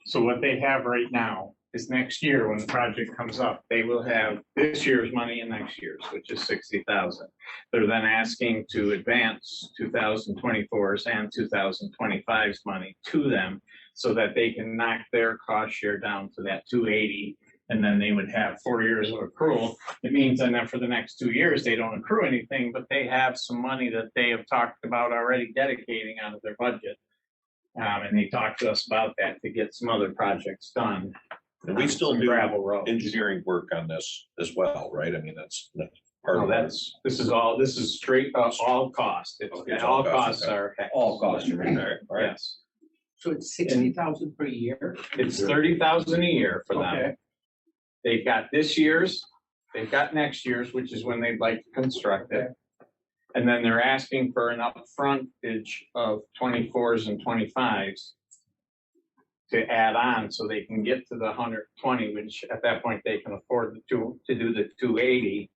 So what they have right now is next year when the project comes up, they will have this year's money and next year's, which is 60,000. They're then asking to advance 2024's and 2025's money to them so that they can knock their cost share down to that 280. And then they would have 4 years of accrual. It means that then for the next 2 years, they don't accrue anything, but they have some money that they have talked about already dedicating out of their budget. And they talked to us about that to get some other projects done. And we still do gravel roads. engineering work on this as well, right? I mean, that's part No, of this is straight up all cost. It's All all cost, costs okay. are. All costs are in there. All right. Yes, So it's 60,000 per year? it's 30,000 a year for them. Okay. They've got this year's, they've got next year's, which is when they'd like to construct it. And then they're asking for an upfrontage of 24s and 25s to add on so they can get to the 120, which at that point they can afford to do the 280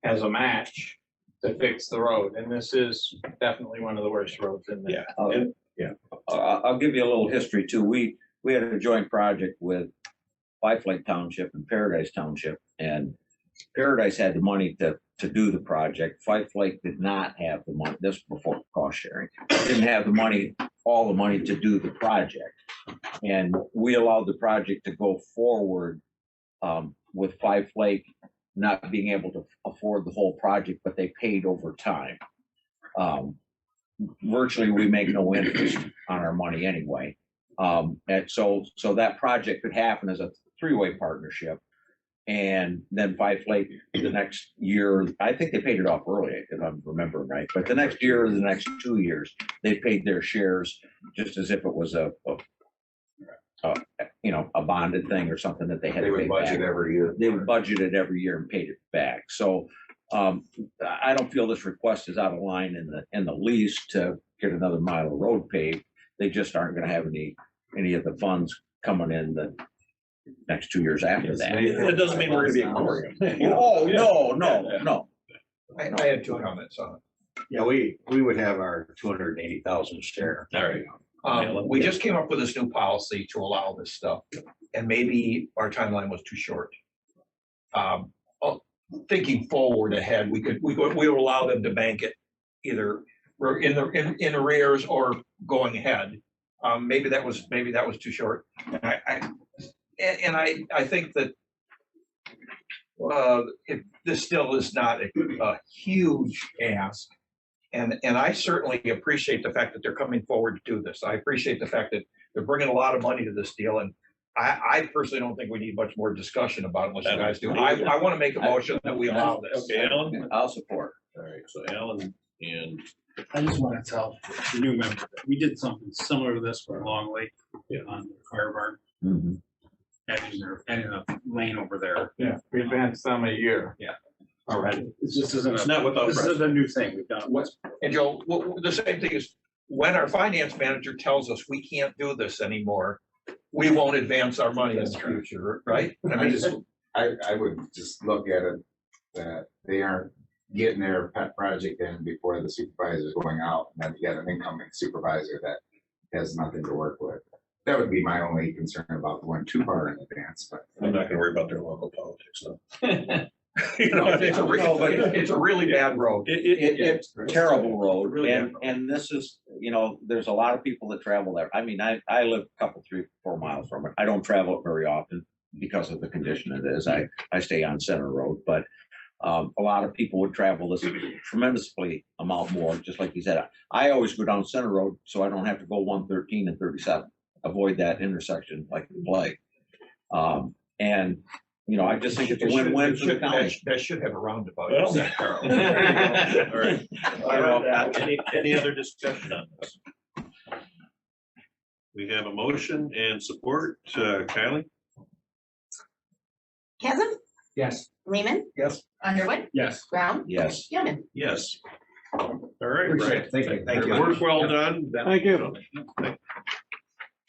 as a match to fix the road. And this is definitely one of the worst roads in there. I'll give you a little history too. We had a joint project with Five Lake Township and Paradise Township, and Paradise had the money to do the project. Five Lake did not have the money. This before cost sharing. Didn't have the money, all the money to do the project, and we allowed the project to go forward with Five Lake not being able to afford the whole project, but they paid over time. Virtually, we make no interest on our money anyway. And so that project could happen as a three-way partnership. And then Five Lake the next year, I think they paid it off early, if I'm remembering right. But the next year or the next 2 years, they paid their shares just as if it was a bonded thing or something that they had to pay back. every year. They would budget it every year and paid it back. So I don't feel this request is out of line in the least to get another mile of road paved. They just aren't going to have any of the funds coming in the next 2 years after that. It doesn't mean we're going to be ignoring them. Oh, no. I had two comments on it. Yeah, we would have our 280,000 share. All right. We just came up with this new policy to allow this stuff, and maybe our timeline was too short. Thinking forward ahead, we would allow them to bank it either in arrears or going ahead. Maybe that was too short. And I think that this still is not a huge ask. And I certainly appreciate the fact that they're coming forward to do this. I appreciate the fact that they're bringing a lot of money to this deal. And I personally don't think we need much more discussion about it unless you guys do. I want to make a motion that we allow this. Okay, Alan? I'll support. All right, so Alan and I just want to tell the new member that we did something similar to this for Long Lake on the fire barn. Mm-hmm. And in a lane over there. Yeah, we advanced them a year. Already. This isn't it's not without this is a new thing we've done. And Joe, the same thing is when our finance manager tells us we can't do this anymore, we won't advance our money in the future, right? I would just look at it that they aren't getting their pet project in before the supervisor's going out, and then you got an incoming supervisor that has nothing to work with. That would be my only concern about going too far in advance, but. I'm not gonna worry about their local politics, though. It's a really bad road. It's a terrible road, Really bad road. and this is, there's a lot of people that travel there. I mean, I live a couple, 3-4 miles from it. I don't travel it very often because of the condition it is. I stay on Center Road, but a lot of people would travel this tremendously amount more, just like you said. I always go down Center Road, so I don't have to go 113 and 37. Avoid that intersection like the plague. And I just think it's a win-win for the county. That should have a roundabout. Well. You said, Carl. All right. Any other discussion on this? We have a motion and support. Kylie? Chasm? Yes. Lehman? Yes. Underwood? Yes. Brown? Yes. Gilman? Yes. All right. Appreciate it. Thank you. Thank you. Work well done. Thank you.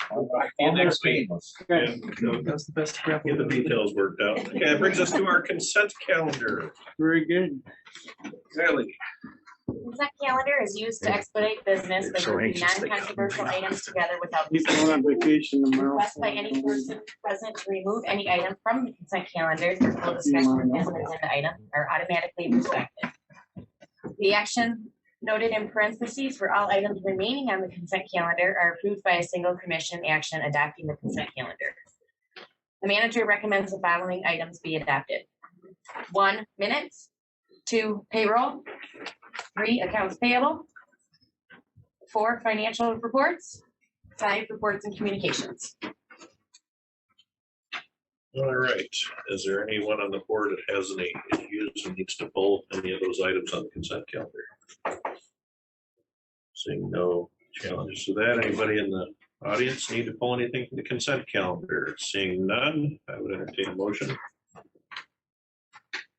See you next week. That's the best. Get the details worked out. Okay, that brings us to our consent calendar. Very good. Kylie. Consent calendar is used to expedite business by grouping non-controversial items together without He's going on vacation tomorrow. request by any person present to remove any item from the consent calendar for full discussion as an agenda item are automatically respected. The action noted in parentheses for all items remaining on the consent calendar are approved by a single commission action adopting the consent calendar. The manager recommends the following items be adopted. 1, minutes. 2, payroll. 3, accounts payable. 4, financial reports. 5, reports and communications. All right. Is there anyone on the board that has any issues and needs to pull any of those items on the consent calendar? Seeing no challenges to that. Anybody in the audience need to pull anything from the consent calendar? Seeing none, I would entertain a motion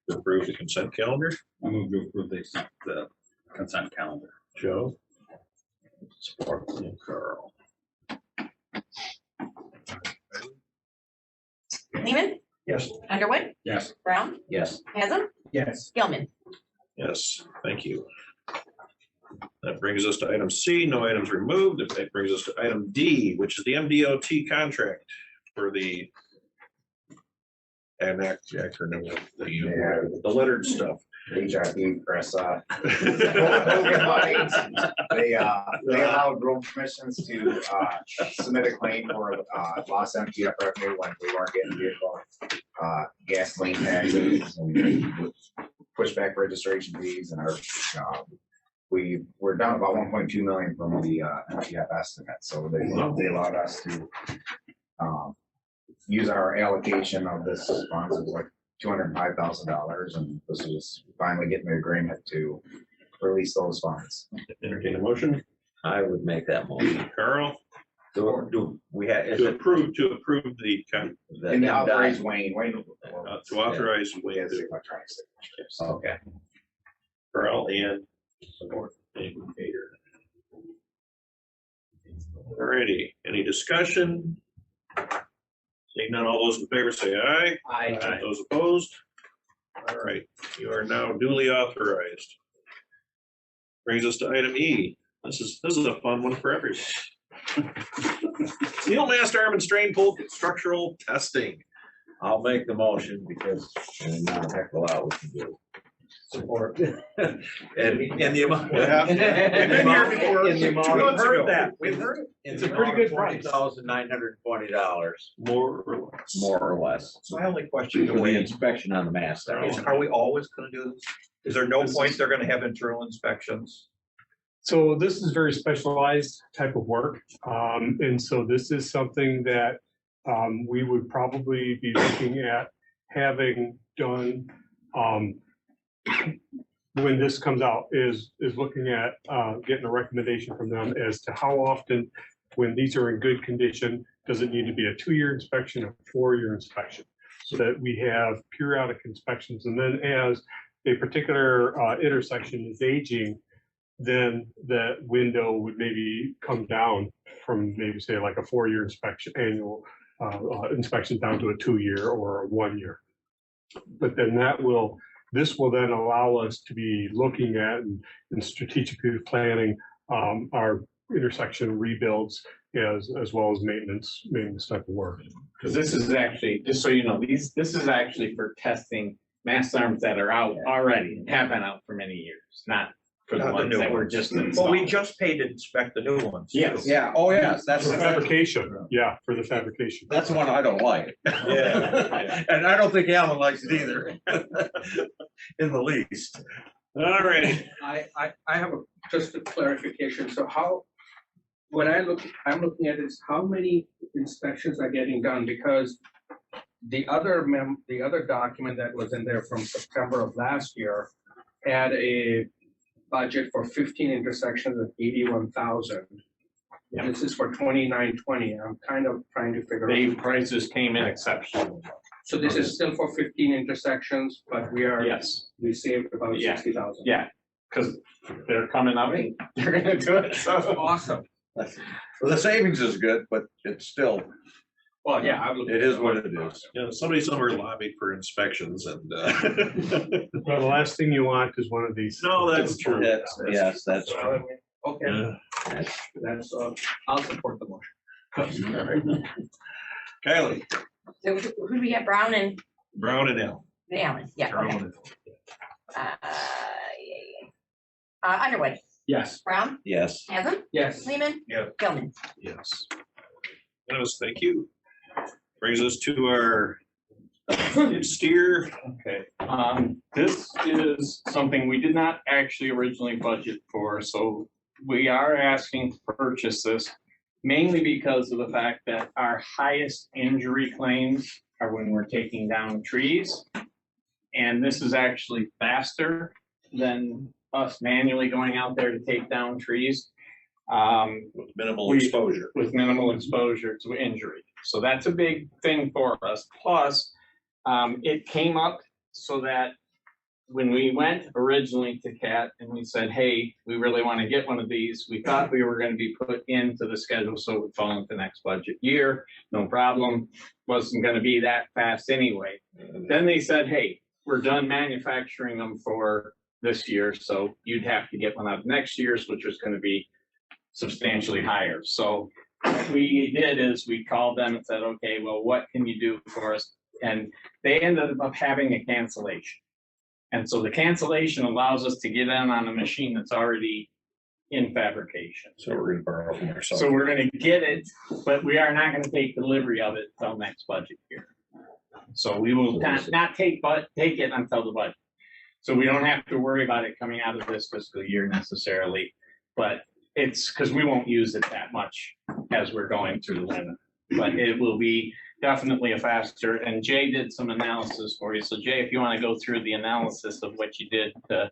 to approve the consent calendar. I move to approve the consent calendar. Joe. Support from Carl. Lehman? Yes. Underwood? Yes. Brown? Yes. Chasm? Yes. Gilman? Yes, thank you. That brings us to item C, no items removed. That brings us to item D, which is the MDOT contract for the acronym, the lettered stuff. HRP press, they allowed road commissions to submit a claim for lost MTF revenue when we weren't getting vehicle gasoline taxes and pushback registration fees, and we were down about 1.2 million from the MTF estimate. So they allowed us to use our allocation of this funds. It was like $205,000, and this is finally getting the agreement to release those funds. Entertain a motion. I would make that motion. Carl, Do we have, is to it approve the And the authorize Wayne to authorize Wayne has to electronic signatures. Okay. Carl and support. Peter. Alrighty, any discussion? Seeing none, all those in favor say aye. Aye. Those opposed? All right, you are now duly authorized. Brings us to item E. This is a fun one for everyone. Steel mast arm and strain pull structural testing. I'll make the motion because there's not a heck of a lot we can do. Support. And the amount. We've been here before. In the amount. 2 months We've heard ago. that. We've heard it. It's a pretty good price. $20,920, More or less. more or less. My only question, For the inspection on the mast. are we always gonna do this? Is there no point they're gonna have internal inspections? So this is very specialized type of work. And so this is something that we would probably be looking at having done when this comes out is looking at getting a recommendation from them as to how often, when these are in good condition, does it need to be a 2-year inspection, a 4-year inspection? So that we have periodic inspections. And then as a particular intersection is aging, then that window would maybe come down from maybe say like a 4-year inspection, annual inspection down to a 2-year or a 1-year. But then that will This will then allow us to be looking at and strategically planning our intersection rebuilds as well as maintenance type of work. Because this is actually, just so you know, this is actually for testing mast arms that are out already, and have been out for many years, not for the Not the ones new that were ones. just Well, installed. we just paid to inspect the new ones. Yes. Yeah, oh, yes, that's, For fabrication, yeah, for the fabrication. That's the one I don't like. Yeah. And I don't think Alan likes it either. In the least. All right. I have just a clarification. So I'm looking at is how many inspections are getting done, because the other document that was in there from September of last year had a budget for 15 intersections of 81,000. Yeah. This is for 2920. I'm kind of trying to figure The out. prices came in exceptional. So this is still for 15 intersections, but Yes, we saved about Yeah. 60,000. yeah, because they're coming up, and they're gonna do it, so. Awesome. Well, the savings is good, but it's still, Well, yeah, I'm looking. it is what it is. You know, somebody somewhere lobbied for inspections and. Well, the last thing you want is one of these. No, that's true. Yes, that's true. Okay, Yeah. that's, I'll support the motion. Kylie, So who do we get? Brown and Brown and Al. Allen? Yeah. Okay. Brown. Underwood, Yes. Brown, Yes. Haslam, Yes. Lehman, Yeah. Gilman. Yes. Yes, thank you. Brings us to our steer. Okay, this is something we did not actually originally budget for, so we are asking to purchase this mainly because of the fact that our highest injury claims are when we're taking down trees. And this is actually faster than us manually going out there to take down trees. With minimal exposure. With minimal exposure to injury. So that's a big thing for us. Plus, it came up so that when we went originally to CAT and we said, hey, we really want to get one of these, we thought we were going to be put into the schedule so it would fall into next budget year. No problem. Wasn't going to be that fast anyway. Then they said, hey, we're done manufacturing them for this year, so you'd have to get one out next year's, which was going to be substantially higher. So what we did is we called them and said, okay, well, what can you do for us? And they ended up having a cancellation. And so the cancellation allows us to get in on a machine that's already in fabrication. So we're gonna borrow from ourselves. So we're gonna get it, but we are not gonna take delivery of it until next budget year. So we will not take it until the budget. So we don't have to worry about it coming out of this fiscal year necessarily, but it's because we won't use it that much as we're going through the winter. But it will be definitely a faster, and Jay did some analysis for you. So Jay, if you want to go through the analysis of what you did to.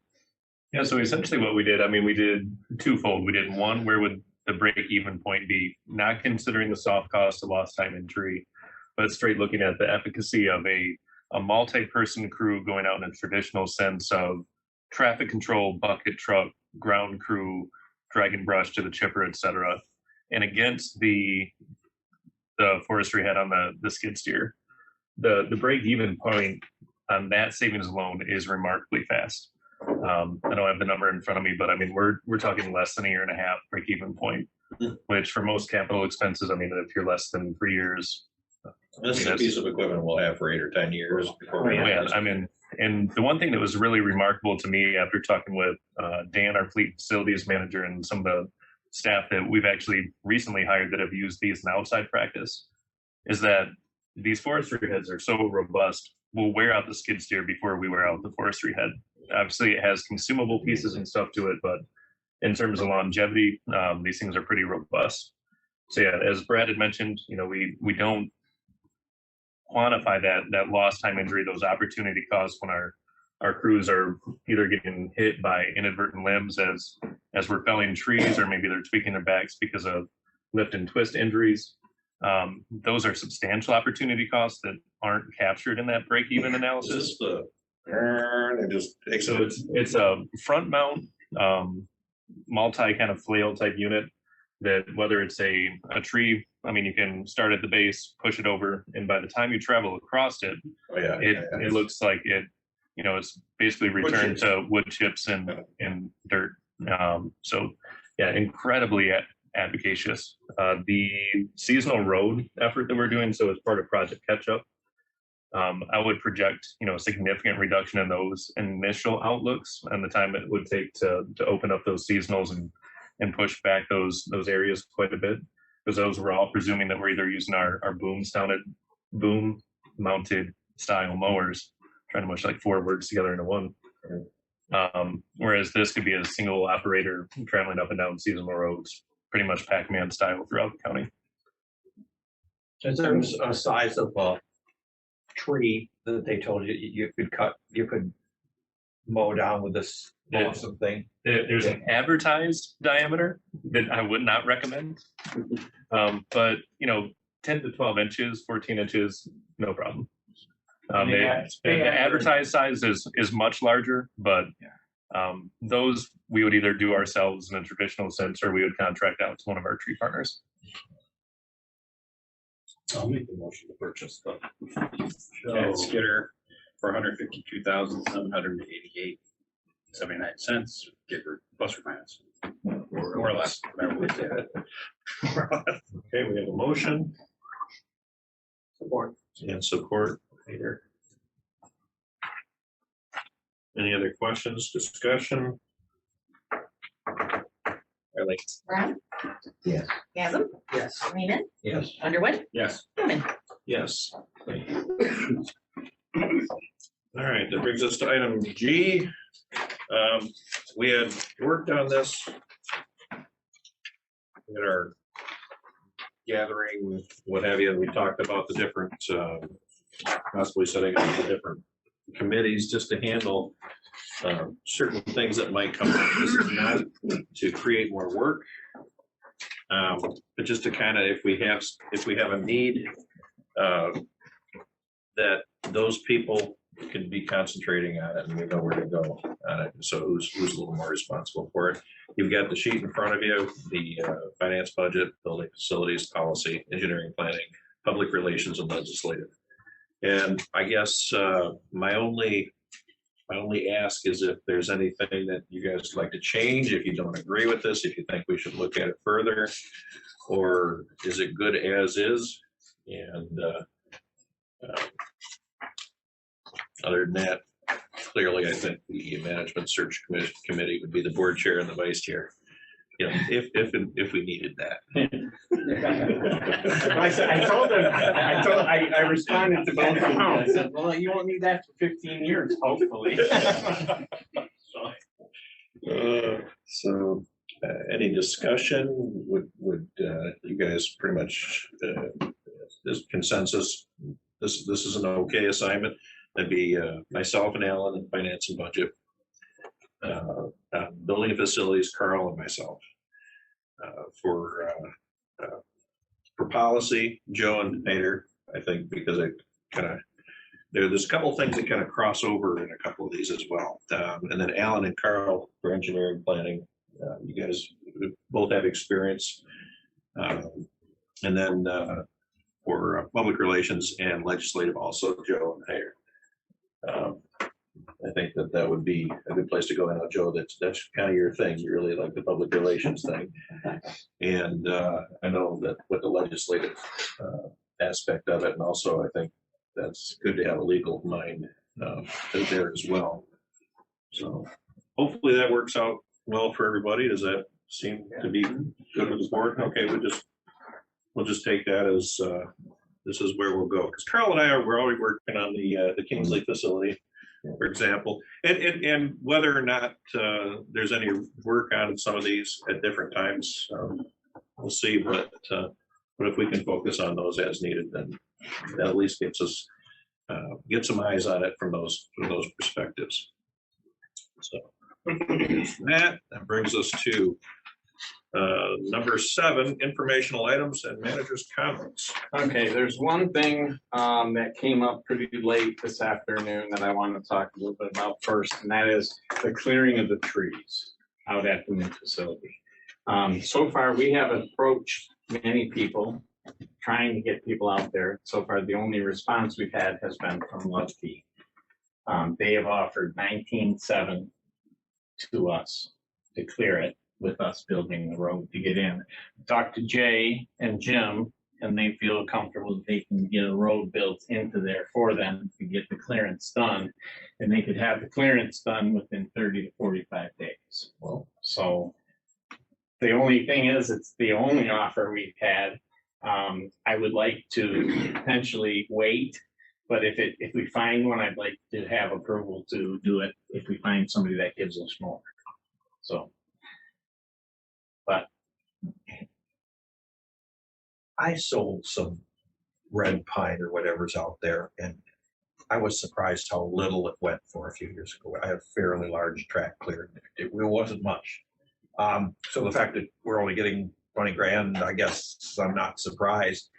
Yeah, so essentially what we did, I mean, we did twofold. We did one, where would the break-even point be, not considering the soft cost of lost time injury, but straight looking at the efficacy of a multi-person crew going out in a traditional sense of traffic control, bucket truck, ground crew, dragging brush to the chipper, etc., and against the forestry head on the skid steer. The break-even point on that savings alone is remarkably fast. I don't have the number in front of me, but I mean, we're talking less than a year and a half break-even point, which for most capital expenses, I mean, if you're less than 3 years. This is a piece of equipment we'll have for 8 or 10 years before we. Yeah, I mean, and the one thing that was really remarkable to me after talking with Dan, our fleet facilities manager, and some of the staff that we've actually recently hired that have used these in outside practice, is that these forestry heads are so robust, we'll wear out the skid steer before we wear out the forestry head. Obviously, it has consumable pieces and stuff to it, but in terms of longevity, these things are pretty robust. So yeah, as Brad had mentioned, you know, we don't quantify that lost time injury, those opportunity costs when our crews are either getting hit by inadvertent limbs as we're felling trees, or maybe they're tweaking their backs because of lift and twist injuries. Those are substantial opportunity costs that aren't captured in that break-even analysis. So it's a front mount multi kind of flail type unit that, whether it's a tree, I mean, you can start at the base, push it over, and by the time you travel across it, it looks like it's basically returned to wood chips and dirt. So yeah, incredibly advocacious. The seasonal road effort that we're doing, so as part of Project Catch Up, I would project, a significant reduction in those initial outlooks and the time it would take to open up those seasonals and push back those areas quite a bit, because those were all presuming that we're either using our boom mounted style mowers, trying to mush like 4 words together into one. Whereas this could be a single operator traveling up and down seasonal roads, pretty much Pac-Man style throughout the county. In terms of size of a tree that they told you you could mow down with this awesome thing. There's an advertised diameter that I would not recommend, but 10 to 12 inches, 14 inches, no problem. The advertised size is much larger, but those we would either do ourselves in a traditional sense, or we would contract out to one of our tree partners. I'll make the motion to purchase the cat skidder for $152,788.79. Give her plus or minus, more or less, whatever we said. Okay, we have a motion. Support. And support, Peter. Any other questions, discussion? Really? Brown? Yes. Gasm? Yes. Lehman? Yes. Underwood? Yes. Newman? Yes. Thank you. All right, that brings us to item G. We had worked on this in our gathering, what have you. We talked about the different, possibly setting up the different committees just to handle certain things that might come up. This is not to create more work, but just to kind of, if we have a need, that those people can be concentrating on it and we know where to go on it. So who's a little more responsible for it? You've got the sheet in front of you, the finance budget, building facilities, policy, engineering, planning, public relations, and legislative. And I guess my only ask is if there's anything that you guys would like to change, if you don't agree with this, if you think we should look at it further, or is it good as is? And other than that, clearly, I think the management search committee would be the board chair and the vice chair. If we needed that. I responded to both of them. I said, well, you won't need that for 15 years, hopefully. Any discussion? Would you guys pretty much this consensus? This is an okay assignment. That'd be myself and Alan in finance and budget. Building and facilities, Carl and myself. For policy, Joe and Peter, I think, because I kind of there's a couple of things that kind of cross over in a couple of these as well. And then Alan and Carl for engineering planning. You guys both have experience. And then for public relations and legislative, also Joe and Peter. I think that would be a good place to go. And Joe, that's kind of your thing. You really like the public relations thing. And I know that with the legislative aspect of it, and also I think that's good to have a legal mind there as well. So hopefully that works out well for everybody. Does that seem to be good with the board? Okay, we'll just take that as this is where we'll go. Because Carl and I we're already working on the Kingsley facility, for example, and whether or not there's any work on some of these at different times, we'll see. But if we can focus on those as needed, then that at least gets us get some eyes on it from those perspectives. So that brings us to number 7, informational items and managers' comments. Okay, there's one thing that came up pretty late this afternoon that I want to talk a little bit about first, and that is the clearing of the trees out at the new facility. So far, we have approached many people trying to get people out there. So far, the only response we've had has been from Love Key. They have offered 19.7 to us to clear it with us building the road to get in. Talked to Jay and Jim, and they feel comfortable that they can get a road built into there for them to get the clearance done. And they could have the clearance done within 30 to 45 days. Well, so the only thing is, it's the only offer we've had. I would like to potentially wait, but if we find one, I'd like to have approval to do it if we find somebody that gives us more. So, but I sold some red pine or whatever's out there, and I was surprised how little it went for a few years ago. I had a fairly large tract cleared. It wasn't much. So the fact that we're only getting 20 grand, I guess I'm not surprised.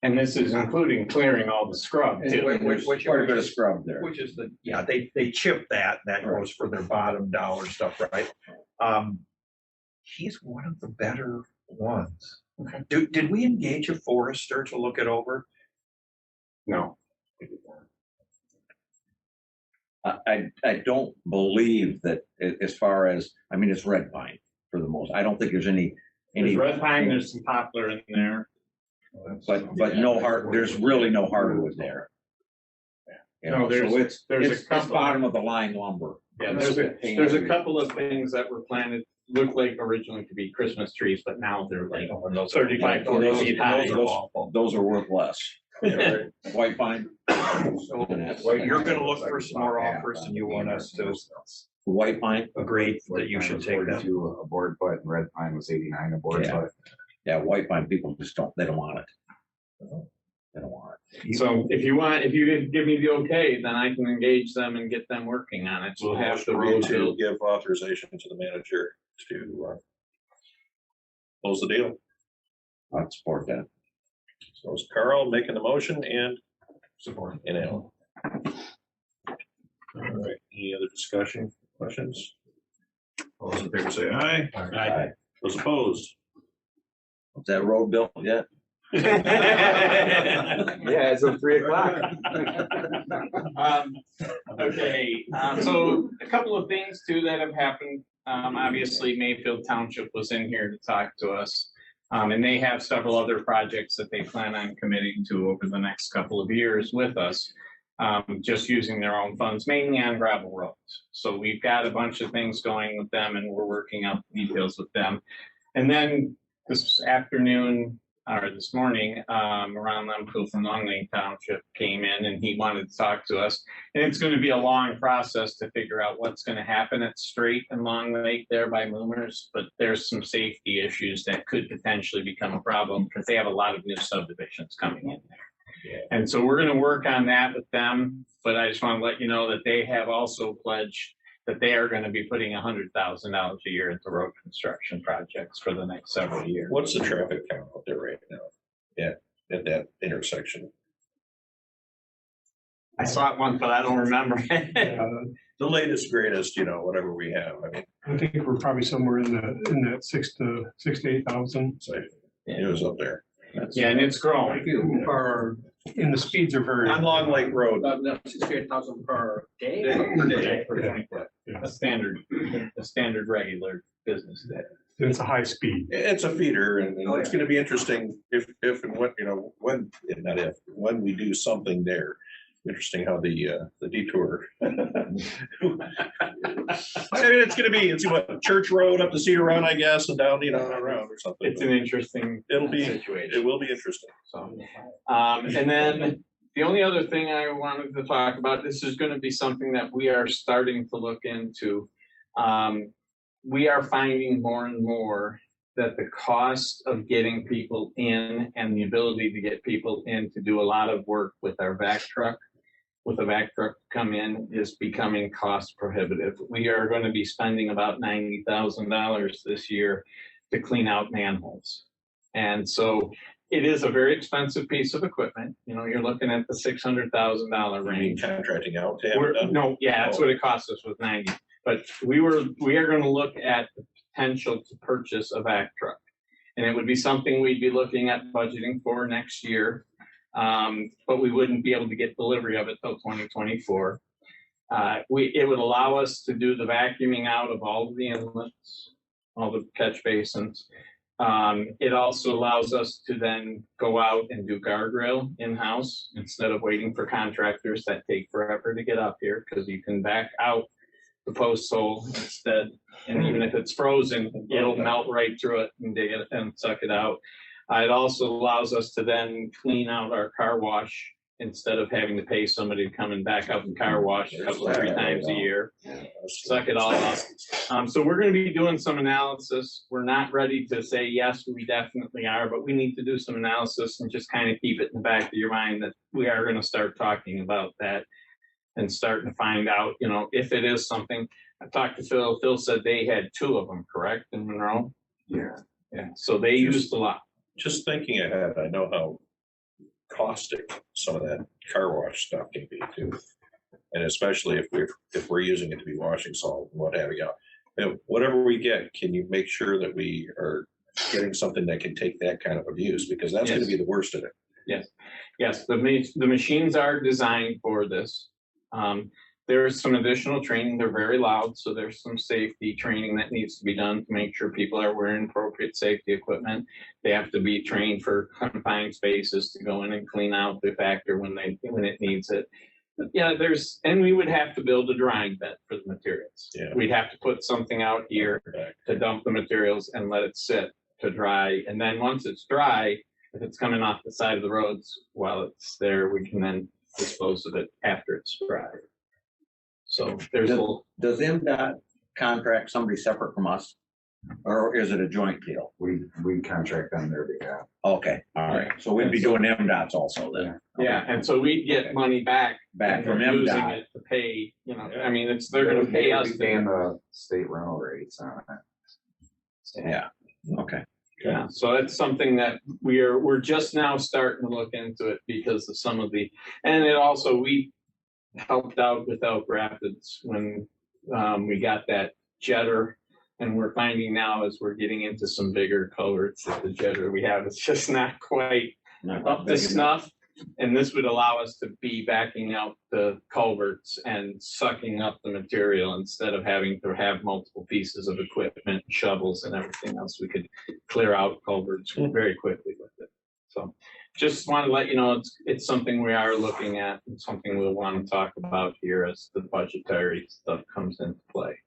And this is including clearing all the scrub too. Which quite a bit of scrub there. Which is the, yeah, they chip that, and that goes for their bottom dollar stuff, right? He's one of the better ones. Okay. Did we engage a forester to look it over? No. I don't believe that as far as, I mean, it's red pine for the most. I don't think there's any. There's red pine, there's some poplar in there. But no hard, there's really no hardwood there. You know, No, so it's a couple, bottom of the line lumber. Yeah, there's a couple of things that were planted, looked like originally to be Christmas trees, but now they're like 35, 40 feet high. Those are worth less. White pine. Well, you're gonna look for some more offers, and you want us to white pine agree that you should take that. To a board foot, and red pine was 89 a board foot. Yeah, white pine people just don't, they don't want it. They don't want it. So if you give me the okay, then I can engage them and get them working on it. We'll have the road to give authorization to the manager to close the deal. I'd support that. So it's Carl making the motion and support. And Alan. All right, any other discussion, questions? All those in favor say aye. Aye. Those opposed? Is that road built yet? Yeah, it's at 3 o'clock. Okay, so a couple of things too that have happened. Obviously, Mayfield Township was in here to talk to us. And they have several other projects that they plan on committing to over the next couple of years with us, just using their own funds, mainly on gravel roads. So we've got a bunch of things going with them, and we're working out the details with them. And then this afternoon, or this morning, Ron Lempool from Long Lake Township came in, and he wanted to talk to us. And it's going to be a long process to figure out what's going to happen at Strait and Long Lake there by Moomers, but there's some safety issues that could potentially become a problem because they have a lot of new subdivisions coming in there. Yeah. And so we're going to work on that with them, but I just want to let you know that they have also pledged that they are going to be putting $100,000 a year into road construction projects for the next several years. What's the traffic count out there right now? Yeah, at that intersection. I saw it once, but I don't remember. The latest, greatest, whatever we have. I mean, I think we're probably somewhere in that 6,000 to 8,000. So it was up there. Yeah, and it's growing. And the speeds are very. On Long Lake Road. 68,000 per day. Per day. A standard regular business day. It's a high speed. It's a feeder, and it's going to be interesting if and when we do something there. Interesting how the detour. I mean, it's what Church Road up to Cedar Run, I guess, and down around or something. It's an interesting. Situation. It will be interesting. So, and then the only other thing I wanted to talk about, this is going to be something that we are starting to look into. We are finding more and more that the cost of getting people in and the ability to get people in to do a lot of work with our vac truck, with a vac truck to come in, is becoming cost prohibitive. We are going to be spending about $90,000 this year to clean out manholes. And so it is a very expensive piece of equipment. You're looking at the $600,000 range. Contracting out to have it done? No, yeah, that's what it cost us with 90. But we are going to look at the potential to purchase a vac truck. And it would be something we'd be looking at budgeting for next year. But we wouldn't be able to get delivery of it till 2024. It would allow us to do the vacuuming out of all of the inlets, all the catch basins. It also allows us to then go out and do guardrail in-house instead of waiting for contractors that take forever to get up here, because you can back out the post hole instead. And even if it's frozen, it'll melt right through it and dig it and suck it out. It also allows us to then clean out our car wash instead of having to pay somebody to come and back up and car wash a couple, 3 times a year, suck it all up. So we're going to be doing some analysis. We're not ready to say, yes, we definitely are, but we need to do some analysis and just kind of keep it in the back of your mind that we are going to start talking about that and starting to find out, you know, if it is something. I talked to Phil. Phil said they had 2 of them, correct, in Monroe? Yeah. Yeah. So they used a lot. Just thinking ahead, I know how caustic some of that car wash stuff can be too. And especially if we're using it to be washing salt and what have you. And whatever we get, can you make sure that we are getting something that can take that kind of abuse? Because that's going to be the worst of it. Yes. Yes. The machines are designed for this. There's some additional training. They're very loud, so there's some safety training that needs to be done to make sure people are wearing appropriate safety equipment. They have to be trained for confined spaces to go in and clean out the factor when it needs it. But yeah, and we would have to build a drying bed for the materials. Yeah. We'd have to put something out here to dump the materials and let it sit to dry. And then once it's dry, if it's coming off the side of the roads while it's there, we can then dispose of it after it's dry. So there's does MDOT contract somebody separate from us, or is it a joint deal? We contract on their behalf. Okay, all right. So we'd be doing MDOT's also then. Yeah, and so we get money back from using MDOT. it to pay. You know, I mean, they're going to pay us. Paying the state rental rates on it. Yeah. Okay. Yeah, so it's something that we're just now starting to look into it because of some of and it also, we helped out with Elk Rapids when we got that jetter, and we're finding now as we're getting into some bigger culverts that the jetter we have is just not quite up to snuff. And this would allow us to be backing out the culverts and sucking up the material instead of having to have multiple pieces of equipment, shovels and everything else. We could clear out culverts very quickly with it. So just want to let you know, it's something we are looking at and something we'll want to talk about here as the budgetary stuff comes into play.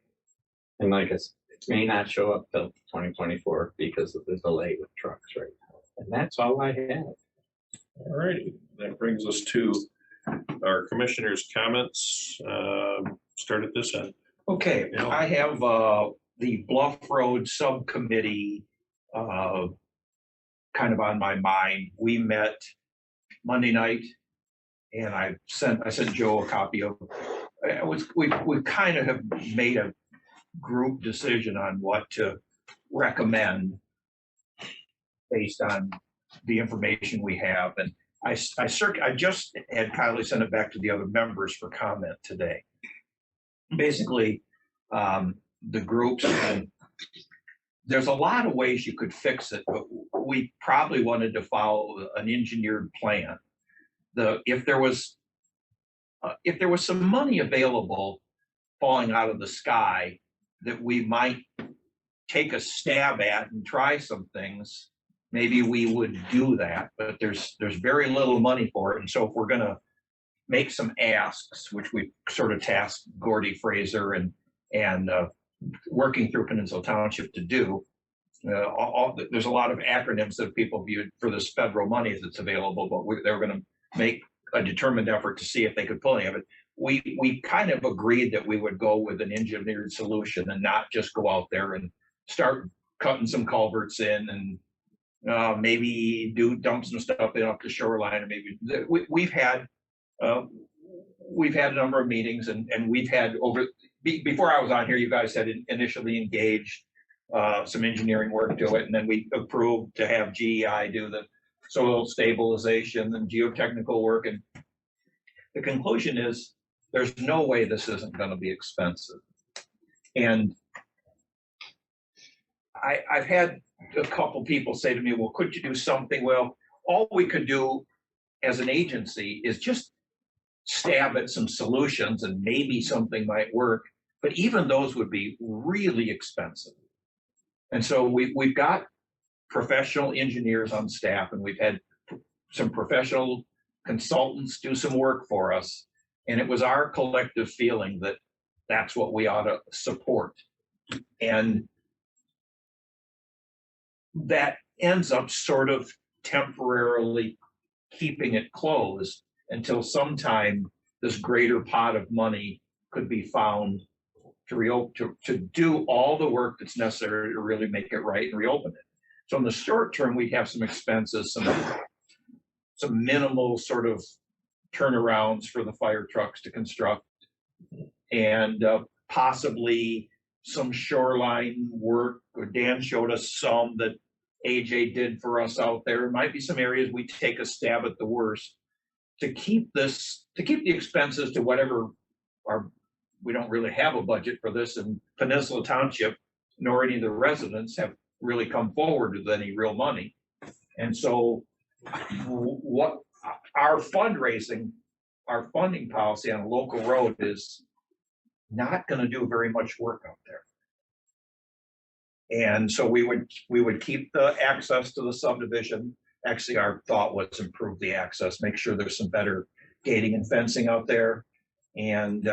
And like I said, it may not show up till 2024 because of the delay with trucks right now. And that's all I have. All righty, that brings us to our commissioners' comments. Start at this end. Okay, I have the Bluff Road Subcommittee kind of on my mind. We met Monday night, and I sent Joe a copy of. We kind of have made a group decision on what to recommend based on the information we have, and I just had Kylie send it back to the other members for comment today. Basically, the groups, and there's a lot of ways you could fix it, but we probably wanted to follow an engineered plan. If there was some money available falling out of the sky that we might take a stab at and try some things, maybe we would do that, but there's very little money for it. And so if we're going to make some asks, which we sort of tasked Gordy Fraser and working through Peninsula Township to do, there's a lot of acronyms that people viewed for this federal money that's available, but they were going to make a determined effort to see if they could pull any of it. We kind of agreed that we would go with an engineered solution and not just go out there and start cutting some culverts in and maybe dump some stuff in up the shoreline, or maybe we've had a number of meetings, and we've had before I was on here, you guys had initially engaged some engineering work to it, and then we approved to have GEI do the soil stabilization and geotechnical work, and the conclusion is there's no way this isn't going to be expensive. And I've had a couple people say to me, well, could you do something? Well, all we could do as an agency is just stab at some solutions and maybe something might work, but even those would be really expensive. And so we've got professional engineers on staff, and we've had some professional consultants do some work for us. And it was our collective feeling that that's what we ought to support. And that ends up sort of temporarily keeping it closed until sometime this greater pot of money could be found to do all the work that's necessary to really make it right and reopen it. So in the short term, we'd have some expenses, some minimal sort of turnarounds for the fire trucks to construct, and possibly some shoreline work. Dan showed us some that AJ did for us out there. There might be some areas we take a stab at the worst to keep the expenses to whatever we don't really have a budget for this, and Peninsula Township nor any of the residents have really come forward with any real money. And so what our funding policy on a local road is not going to do very much work out there. And so we would keep the access to the subdivision. Actually, our thought was improve the access, make sure there's some better gating and fencing out there, and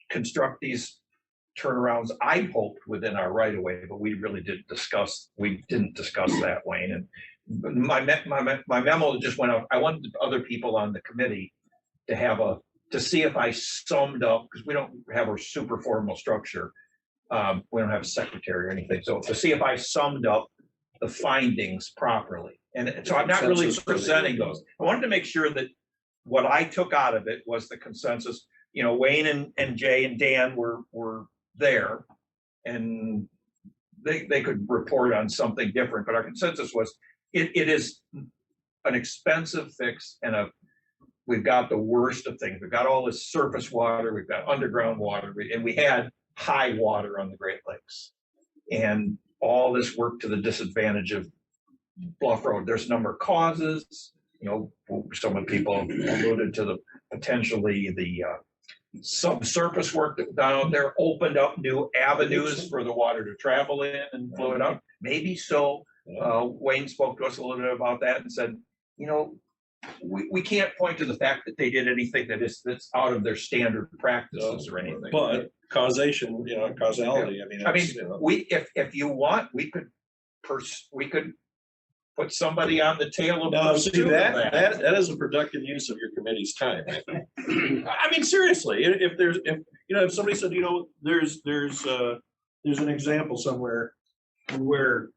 construct these turnarounds, I hoped, within our right of way, but we didn't discuss that, Wayne. And my memo just went out. I wanted other people on the committee to see if I summed up, because we don't have a super formal structure. We don't have a secretary or anything. So to see if I summed up the findings properly. And so I'm not really presenting those. I wanted to make sure that what I took out of it was the consensus. You know, Wayne and Jay and Dan were there, and they could report on something different, but our consensus was it is an expensive fix, and we've got the worst of things. We've got all this surface water, we've got underground water, and we had high water on the Great Lakes, and all this work to the disadvantage of Bluff Road. There's a number of causes. You know, some of the people alluded to potentially the subsurface work that down there opened up new avenues for the water to travel in and flow it out. Maybe so. Wayne spoke to us a little bit about that and said, you know, we can't point to the fact that they did anything that's out of their standard practices or anything. But causation, causality. I mean, if you want, we could put somebody on the tail of that is a productive use of your committee's time. I mean, seriously, if somebody said, there's an example somewhere where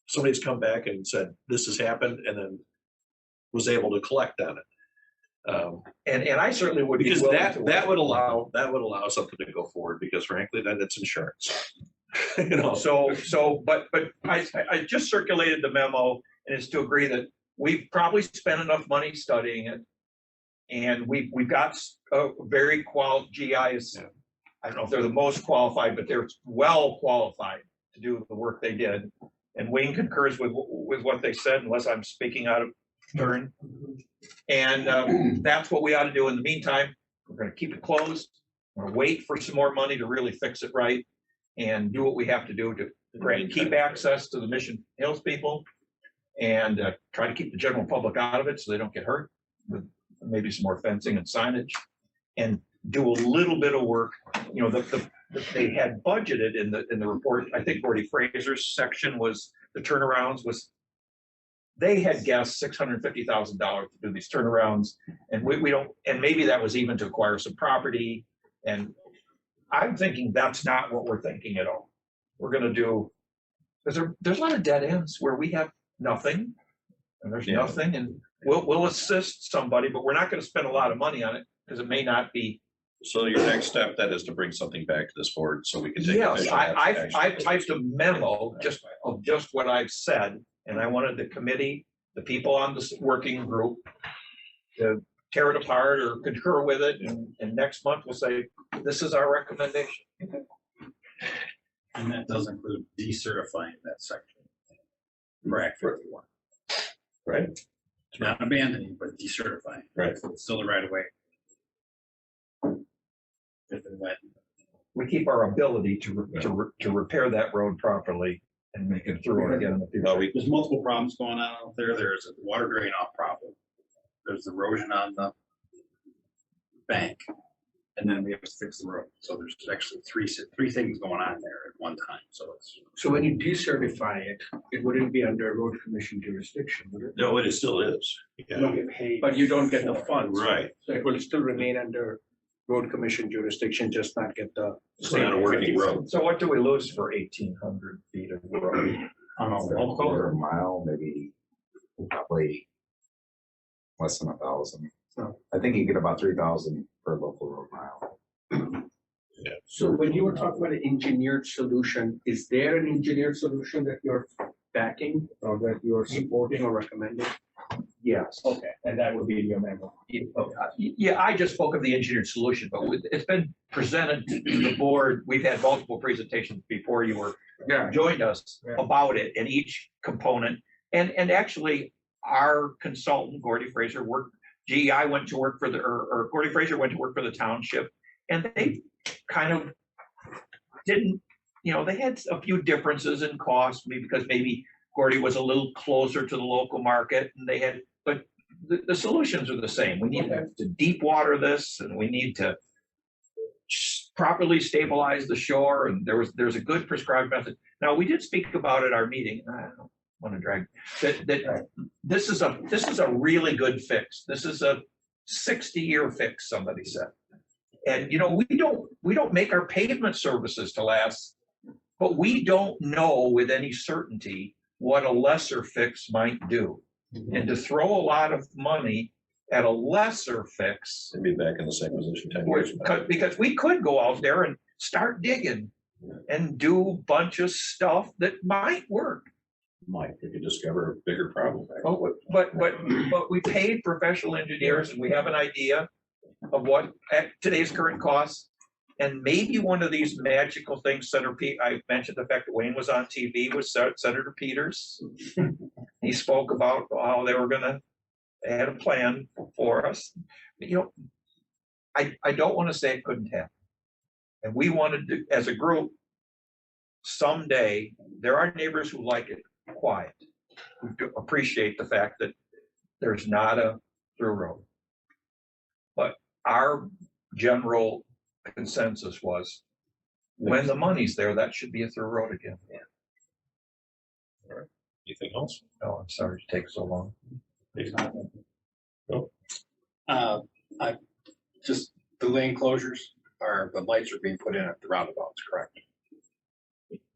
somebody's come back and said this has happened, and then was able to collect on it. And I certainly would, because that would allow something to go forward, because frankly, then it's insurance. But I just circulated the memo, and it's to agree that we've probably spent enough money studying it, and we've got a very GIs. I don't know if they're the most qualified, but they're well qualified to do the work they did. And Wayne concurs with what they said, unless I'm speaking out of turn. And that's what we ought to do. In the meantime, we're going to keep it closed. We're going to wait for some more money to really fix it right, and do what we have to do to keep access to the Mission Hills people, and try to keep the general public out of it so they don't get hurt, with maybe some more fencing and signage, and do a little bit of work. You know, they had budgeted in the report. I think Gordy Fraser's section was the turnarounds was. They had guessed $650,000 to do these turnarounds, and we don't. And maybe that was even to acquire some property. And I'm thinking that's not what we're thinking at all. We're going to do, because there's a lot of dead ends where we have nothing, and there's nothing, and we'll assist somebody, but we're not going to spend a lot of money on it, because it may not be. So your next step then is to bring something back to this board so we can take. Yes, I've typed a memo of just what I've said, and I wanted the committee, the people on this working group, to tear it apart or concur with it, and next month we'll say, this is our recommendation. And that does include decertifying that section. Correct for everyone. Right. Not abandoning, but decertifying. Right. So it's still the right of way. we keep our ability to repair that road properly and make it through it again in the future. There's multiple problems going on out there. There's a water drain off problem. There's erosion on the bank. And then we have to fix the road. So there's actually three things going on there at one time. So it's. So when you decertify it, it wouldn't be under road commission jurisdiction, would it? No, it still is. You don't get paid. But you don't get the funds. Right. So it will still remain under road commission jurisdiction, just not get the. It's not a working road. So what do we lose for 1,800 feet of road? I don't know, over a mile, maybe probably less than 1,000. I think you get about 3,000 per local road mile. So when you were talking about an engineered solution, is there an engineered solution that you're backing or that you're supporting or recommending? Yes. Okay, and that would be your memo. Yeah, I just spoke of the engineered solution, but it's been presented to the board. We've had multiple presentations before you were joined us about it and each component. And actually, our consultant, Gordy Fraser, I went to work for or Gordy Fraser went to work for the township, and they kind of didn't, they had a few differences in cost, because maybe Gordy was a little closer to the local market, and they had, but the solutions are the same. We need to deep water this, and we need to properly stabilize the shore, and there's a good prescribed method. Now, we did speak about at our meeting. I don't want to drag that this is a really good fix. This is a 60-year fix, somebody said. And we don't make our pavement services to last, but we don't know with any certainty what a lesser fix might do. And to throw a lot of money at a lesser fix and be back in the same position 10 years ago. Because we could go out there and start digging and do a bunch of stuff that might work. If you discover a bigger problem. But we paid professional engineers, and we have an idea of what at today's current costs. And maybe one of these magical things, I mentioned the fact that Wayne was on TV with Senator Peters. He spoke about how they were they had a plan for us. I don't want to say it couldn't happen. And we wanted to, as a group, someday, there are neighbors who like it quiet, who appreciate the fact that there's not a through road. But our general consensus was, when the money's there, that should be a through road again. All right. Anything else? No, I'm sorry to take so long. No. Just the lane closures the lights are being put in at the roundabouts, correct?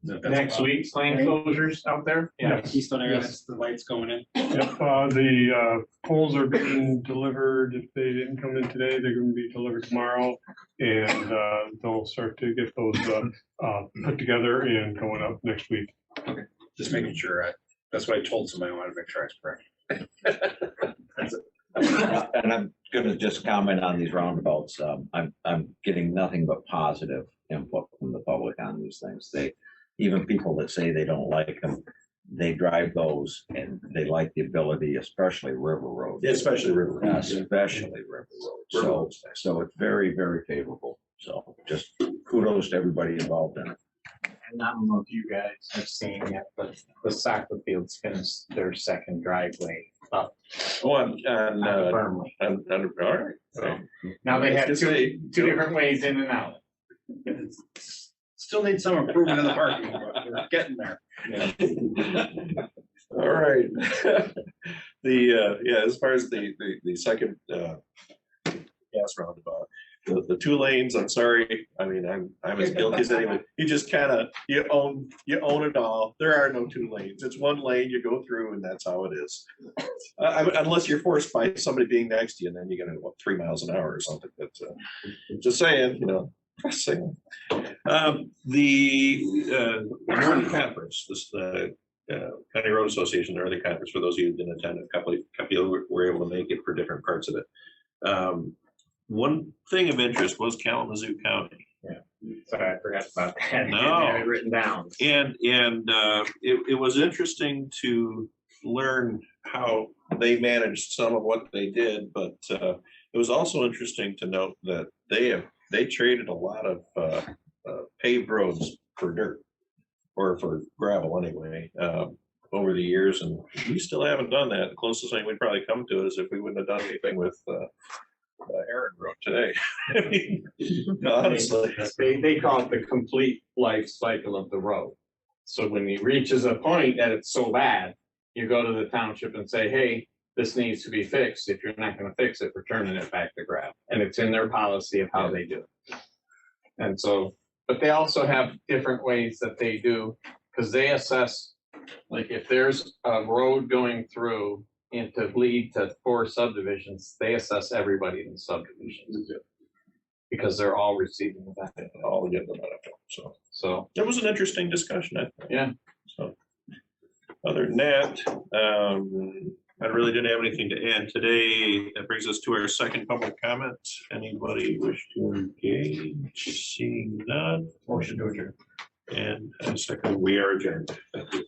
Next week's lane closures out there? Yeah, Keystone area, that's the lights going in. Yep, the poles are being delivered. If they didn't come in today, they're going to be delivered tomorrow, and they'll start to get those put together and going up next week. Okay, just making sure. That's what I told somebody. I wanted to make sure I was correct. That's it. And I'm going to just comment on these roundabouts. I'm getting nothing but positive input from the public on these things. Even people that say they don't like them, they drive those and they like the ability, especially River Road. Especially River Road. Especially River Road. So it's very, very favorable. So just kudos to everybody involved in it. And I don't know if you guys have seen yet, but the soccer fields finished their second driveway up. On Firmly. all right. So now they have two different ways in and out. Still need some improvement in the parking, but we're getting there. Yeah. All right. As far as the second gas roundabout, the 2 lanes, I'm sorry. I mean, I'm as guilty as anyone. You just you own it all. There are no 2 lanes. It's 1 lane you go through, and that's how it is. Unless you're forced by somebody being next to you, and then you got to 3 miles an hour or something. But just saying, the early conference, the County Road Association early conference, for those of you who didn't attend, a couple of you were able to make it for different parts of it. One thing of interest was Kalamazoo County. Yeah, sorry, I forgot about that. No. I had it written down. And it was interesting to learn how they managed some of what they did, but it was also interesting to note that they traded a lot of paved roads for dirt or for gravel anyway, over the years, and we still haven't done that. The closest thing we'd probably come to is if we wouldn't have done anything with Heron Road today. I mean, honestly, They call it the complete life cycle of the road. So when it reaches a point that it's so bad, you go to the township and say, hey, this needs to be fixed. If you're not gonna fix it, we're turning it back to gravel. And it's in their policy of how they do it. And so, but they also have different ways that they do, because they assess, like if there's a road going through into lead to 4 subdivisions, they assess everybody in the subdivisions too. Because they're all receiving the benefit. all get the benefit. So it was an interesting discussion, I think. Yeah. So other than that, I really didn't have anything to add today. That brings us to our second public comment. Anybody wish to engage? Seeing none. Motion to adjourn. And a second, we are adjourned. Thank you.